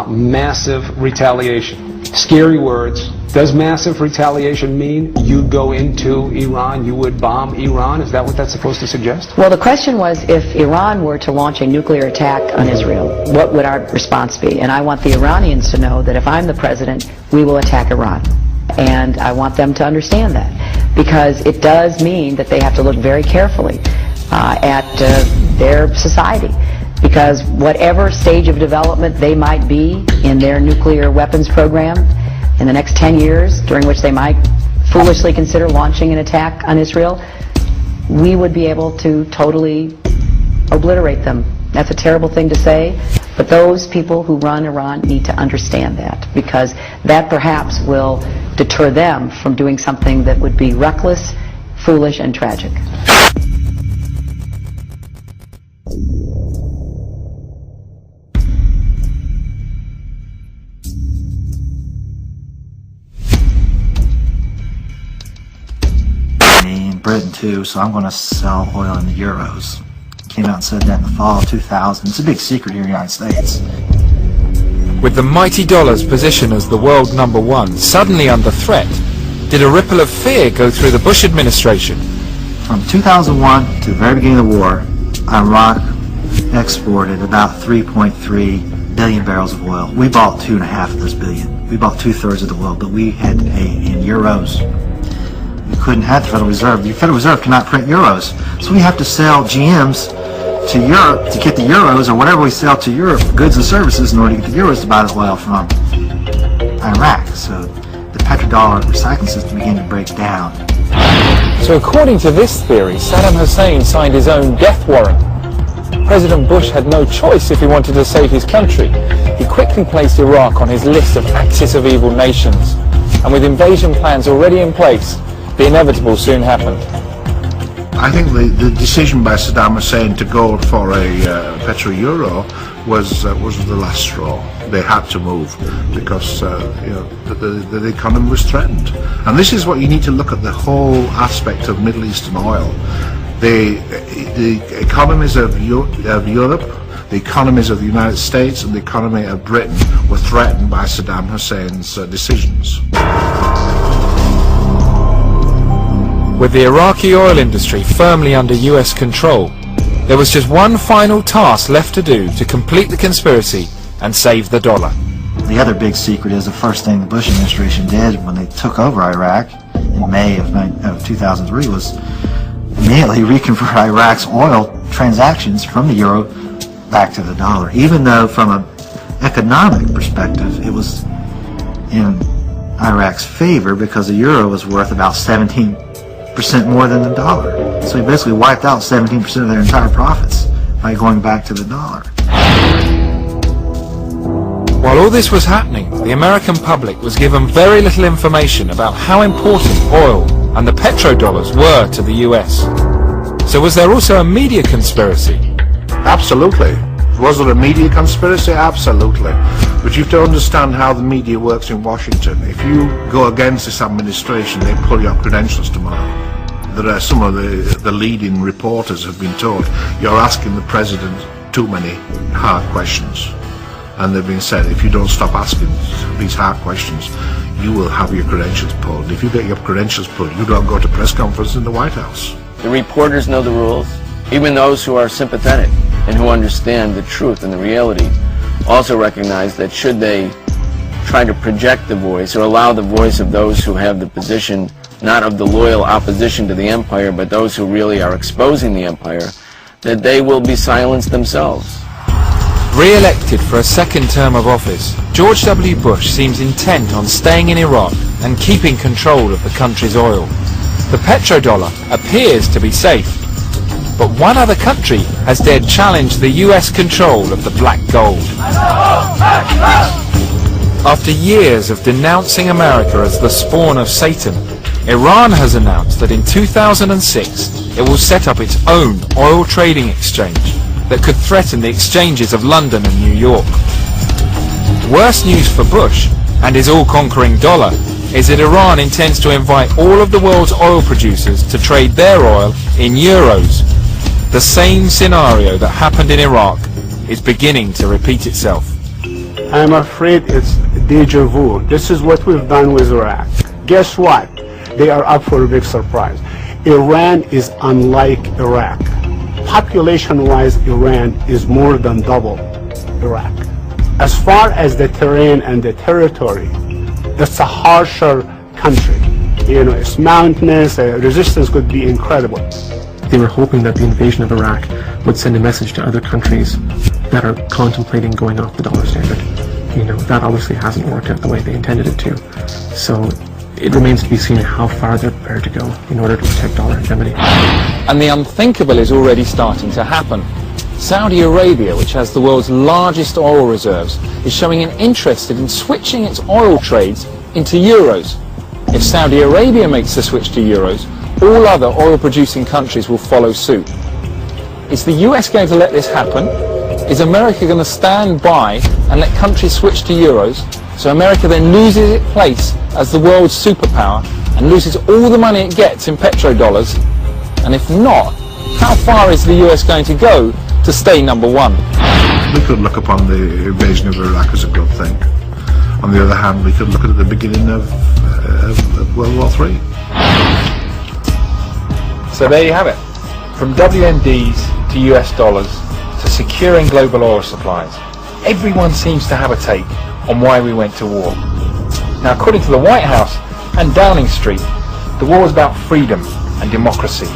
massive retaliation. Scary words. Does massive retaliation mean you go into Iran, you would bomb Iran? Is that what that's supposed to suggest?
Well, the question was, if Iran were to launch a nuclear attack on Israel, what would our response be? And I want the Iranians to know that if I'm the president, we will attack Iran. And I want them to understand that, because it does mean that they have to look very carefully at their society. Because whatever stage of development they might be in their nuclear weapons program in the next 10 years, during which they might foolishly consider launching an attack on Israel, we would be able to totally obliterate them. That's a terrible thing to say, but those people who run Iran need to understand that, because that perhaps will deter them from doing something that would be reckless, foolish, and tragic.
Britain too, so I'm going to sell oil in the euros. Came out and said that in the fall of 2000. It's a big secret here in the United States.
With the mighty dollar's position as the world #1 suddenly under threat, did a ripple of fear go through the Bush administration?
From 2001 to the very beginning of the war, Iraq exported about 3.3 billion barrels of oil. We bought 2.5 of those billion. We bought 2/3 of the oil, but we had to pay in euros. We couldn't have the Federal Reserve. The Federal Reserve cannot print euros. So we have to sell GMs to Europe to get the euros, or whatever we sell to Europe, goods and services, in order to get the euros to buy the oil from Iraq. So the petrodollar recycling system began to break down.
So according to this theory, Saddam Hussein signed his own death warrant. President Bush had no choice if he wanted to save his country. He quickly placed Iraq on his list of axis of evil nations. And with invasion plans already in place, the inevitable soon happened.
I think the decision by Saddam Hussein to go for a petro-euro was the last straw. They had to move because the economy was threatened. And this is what you need to look at, the whole aspect of Middle Eastern oil. The economies of Europe, the economies of the United States, and the economy of Britain were threatened by Saddam Hussein's decisions.
With the Iraqi oil industry firmly under US control, there was just one final task left to do to complete the conspiracy and save the dollar.
The other big secret is the first thing the Bush administration did when they took over Iraq in May of 2003 was immediately reconvert Iraq's oil transactions from the euro back to the dollar, even though from an economic perspective it was in Iraq's favor because the euro was worth about 17% more than the dollar. So he basically wiped out 17% of their entire profits by going back to the dollar.
While all this was happening, the American public was given very little information about how important oil and the petrodollars were to the US. So was there also a media conspiracy?
Absolutely. Was there a media conspiracy? Absolutely. But you have to understand how the media works in Washington. If you go against this administration, they pull your credentials tomorrow. There are some of the leading reporters have been told, you're asking the president too many hard questions. And they've been said, if you don't stop asking these hard questions, you will have your credentials pulled. If you get your credentials pulled, you don't go to press conference in the White House.
The reporters know the rules. Even those who are sympathetic and who understand the truth and the reality also recognize that should they try to project the voice or allow the voice of those who have the position not of the loyal opposition to the empire, but those who really are exposing the empire, that they will be silenced themselves.
Re-elected for a second term of office, George W. Bush seems intent on staying in Iraq and keeping control of the country's oil. The petrodollar appears to be safe, but one other country has dared challenge the US control of the black gold. After years of denouncing America as the spawn of Satan, Iran has announced that in 2006 it will set up its own oil trading exchange that could threaten the exchanges of London and New York. Worse news for Bush and his all-conquering dollar is that Iran intends to invite all of the world's oil producers to trade their oil in euros. The same scenario that happened in Iraq is beginning to repeat itself.
I'm afraid it's deja vu. This is what we've done with Iraq. Guess what? They are up for a big surprise. Iran is unlike Iraq. Population-wise, Iran is more than double Iraq. As far as the terrain and the territory, it's a harsher country. You know, it's mountainous, resistance could be incredible.
They were hoping that the invasion of Iraq would send a message to other countries that are contemplating going off the dollar standard. You know, that obviously hasn't worked out the way they intended it to. So it remains to be seen how far they're prepared to go in order to protect dollar hegemony.
And the unthinkable is already starting to happen. Saudi Arabia, which has the world's largest oil reserves, is showing an interest in switching its oil trades into euros. If Saudi Arabia makes the switch to euros, all other oil-producing countries will follow suit. Is the US going to let this happen? Is America going to stand by and let countries switch to euros, so America then loses its place as the world's superpower and loses all the money it gets in petrodollars? And if not, how far is the US going to go to stay number one?
We could look upon the invasion of Iraq as a good thing. On the other hand, we could look at the beginning of World War III.
So there you have it. From WMDs to US dollars to securing global oil supplies, everyone seems to have a take on why we went to war. Now, according to the White House and Downing Street, the war is about freedom and democracy.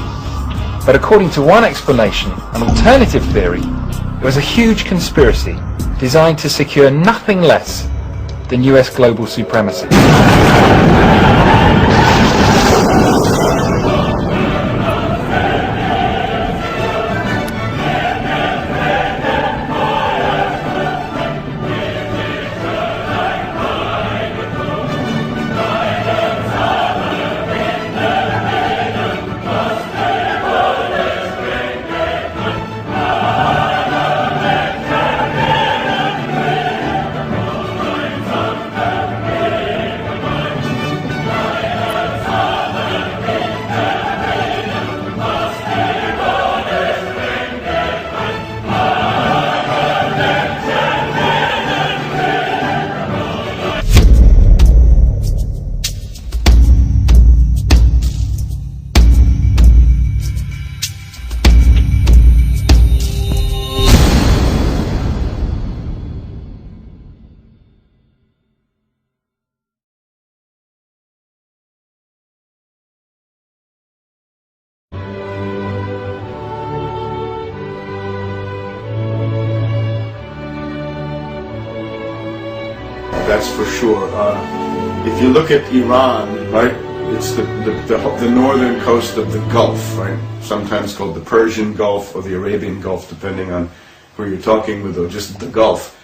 But according to one explanation, an alternative theory, it was a huge conspiracy designed to secure nothing less than US global supremacy.
That's for sure. If you look at Iran, right, it's the northern coast of the Gulf, right, sometimes called the Persian Gulf or the Arabian Gulf, depending on who you're talking with, or just the Gulf,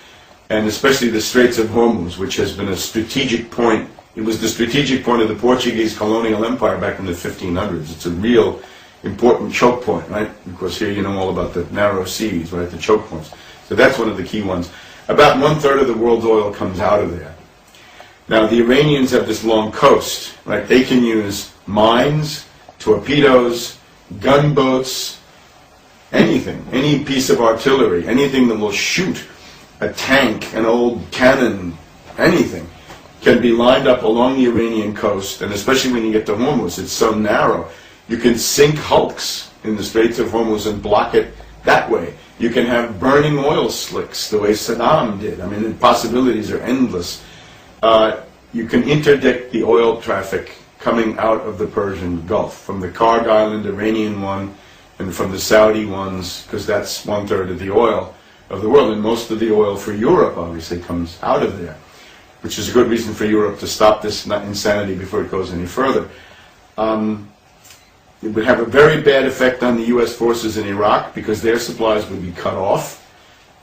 and especially the Straits of Hormuz, which has been a strategic point. It was the strategic point of the Portuguese colonial empire back in the 1500s. It's a real important choke point, right? Of course, here you know all about the narrow seas, right, the choke points. So that's one of the key ones. About 1/3 of the world's oil comes out of there. Now, the Iranians have this long coast, right? They can use mines, torpedoes, gunboats, anything, any piece of artillery, anything that will shoot a tank, an old cannon, anything, can be lined up along the Iranian coast, and especially when you get to Hormuz, it's so narrow. You can sink hulks in the Straits of Hormuz and block it that way. You can have burning oil slicks the way Saddam did. I mean, the possibilities are endless. You can interdict the oil traffic coming out of the Persian Gulf, from the Karg Island Iranian one and from the Saudi ones, because that's 1/3 of the oil. of the world, and most of the oil for Europe obviously comes out of there, which is a good reason for Europe to stop this insanity before it goes any further. It would have a very bad effect on the U.S. forces in Iraq because their supplies would be cut off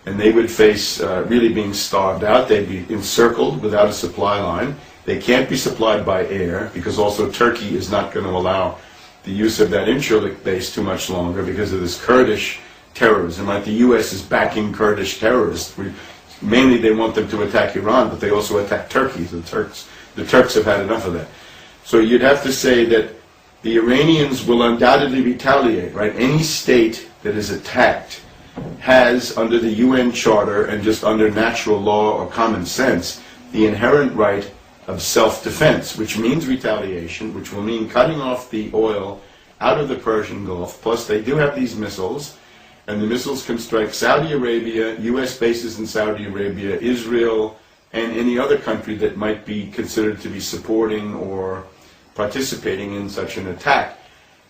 and they would face really being starved out. They'd be encircled without a supply line. They can't be supplied by air because also Turkey is not going to allow the use of that Incirlik base too much longer because of this Kurdish terrorism. Right? The U.S. is backing Kurdish terrorists. Mainly they want them to attack Iran, but they also attack Turkey. The Turks have had enough of that. So you'd have to say that the Iranians will undoubtedly retaliate, right? Any state that is attacked has, under the UN Charter and just under natural law or common sense, the inherent right of self-defense, which means retaliation, which will mean cutting off the oil out of the Persian Gulf. Plus, they do have these missiles, and the missiles can strike Saudi Arabia, U.S. bases in Saudi Arabia, Israel, and any other country that might be considered to be supporting or participating in such an attack.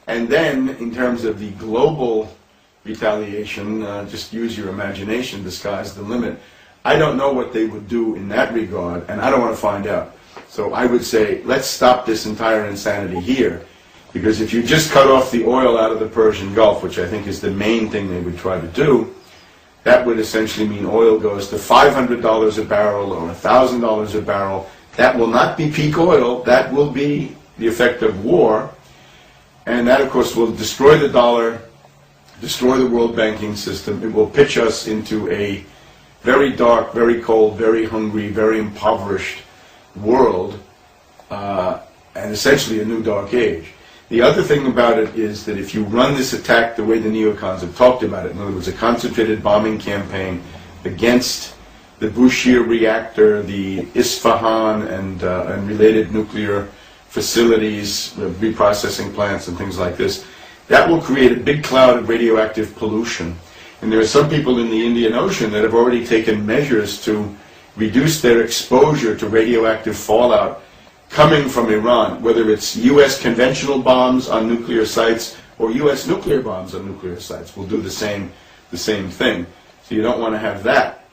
And then, in terms of the global retaliation, just use your imagination, the sky's the limit. I don't know what they would do in that regard, and I don't want to find out. So I would say, let's stop this entire insanity here, because if you just cut off the oil out of the Persian Gulf, which I think is the main thing they would try to do, that would essentially mean oil goes to $500 a barrel or $1,000 a barrel. That will not be peak oil. That will be the effect of war. And that, of course, will destroy the dollar, destroy the world banking system. It will pitch us into a very dark, very cold, very hungry, very impoverished world, and essentially a new dark age. The other thing about it is that if you run this attack the way the neocons have talked about it, in other words, a concentrated bombing campaign against the Bushehr reactor, the Isfahan and related nuclear facilities, reprocessing plants and things like this, that will create a big cloud of radioactive pollution. And there are some people in the Indian Ocean that have already taken measures to reduce their exposure to radioactive fallout coming from Iran, whether it's U.S. conventional bombs on nuclear sites or U.S. nuclear bombs on nuclear sites will do the same thing. So you don't want to have that.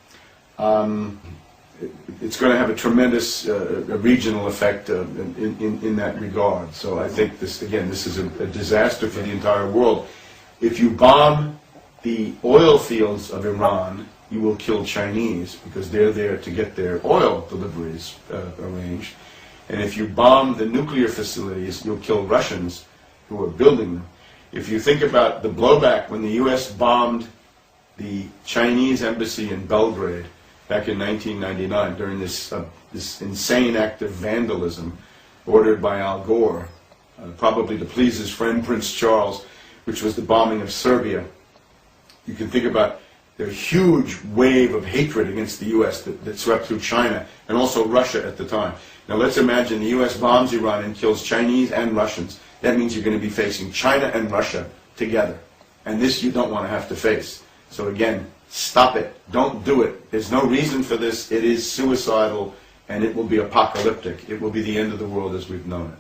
It's going to have a tremendous regional effect in that regard. So I think this is a disaster for the entire world. If you bomb the oil fields of Iran, you will kill Chinese because they're there to get their oil deliveries arranged. And if you bomb the nuclear facilities, you'll kill Russians who are building them. If you think about the blowback when the U.S. bombed the Chinese embassy in Belgrade back in 1999 during this insane act of vandalism ordered by Al Gore, probably to please his friend Prince Charles, which was the bombing of Serbia, you can think about the huge wave of hatred against the U.S. that swept through China and also Russia at the time. Now let's imagine the U.S. bombs Iran and kills Chinese and Russians. That means you're going to be facing China and Russia together. And this you don't want to have to face. So again, stop it. Don't do it. There's no reason for this. It is suicidal and it will be apocalyptic. It will be the end of the world as we've known it.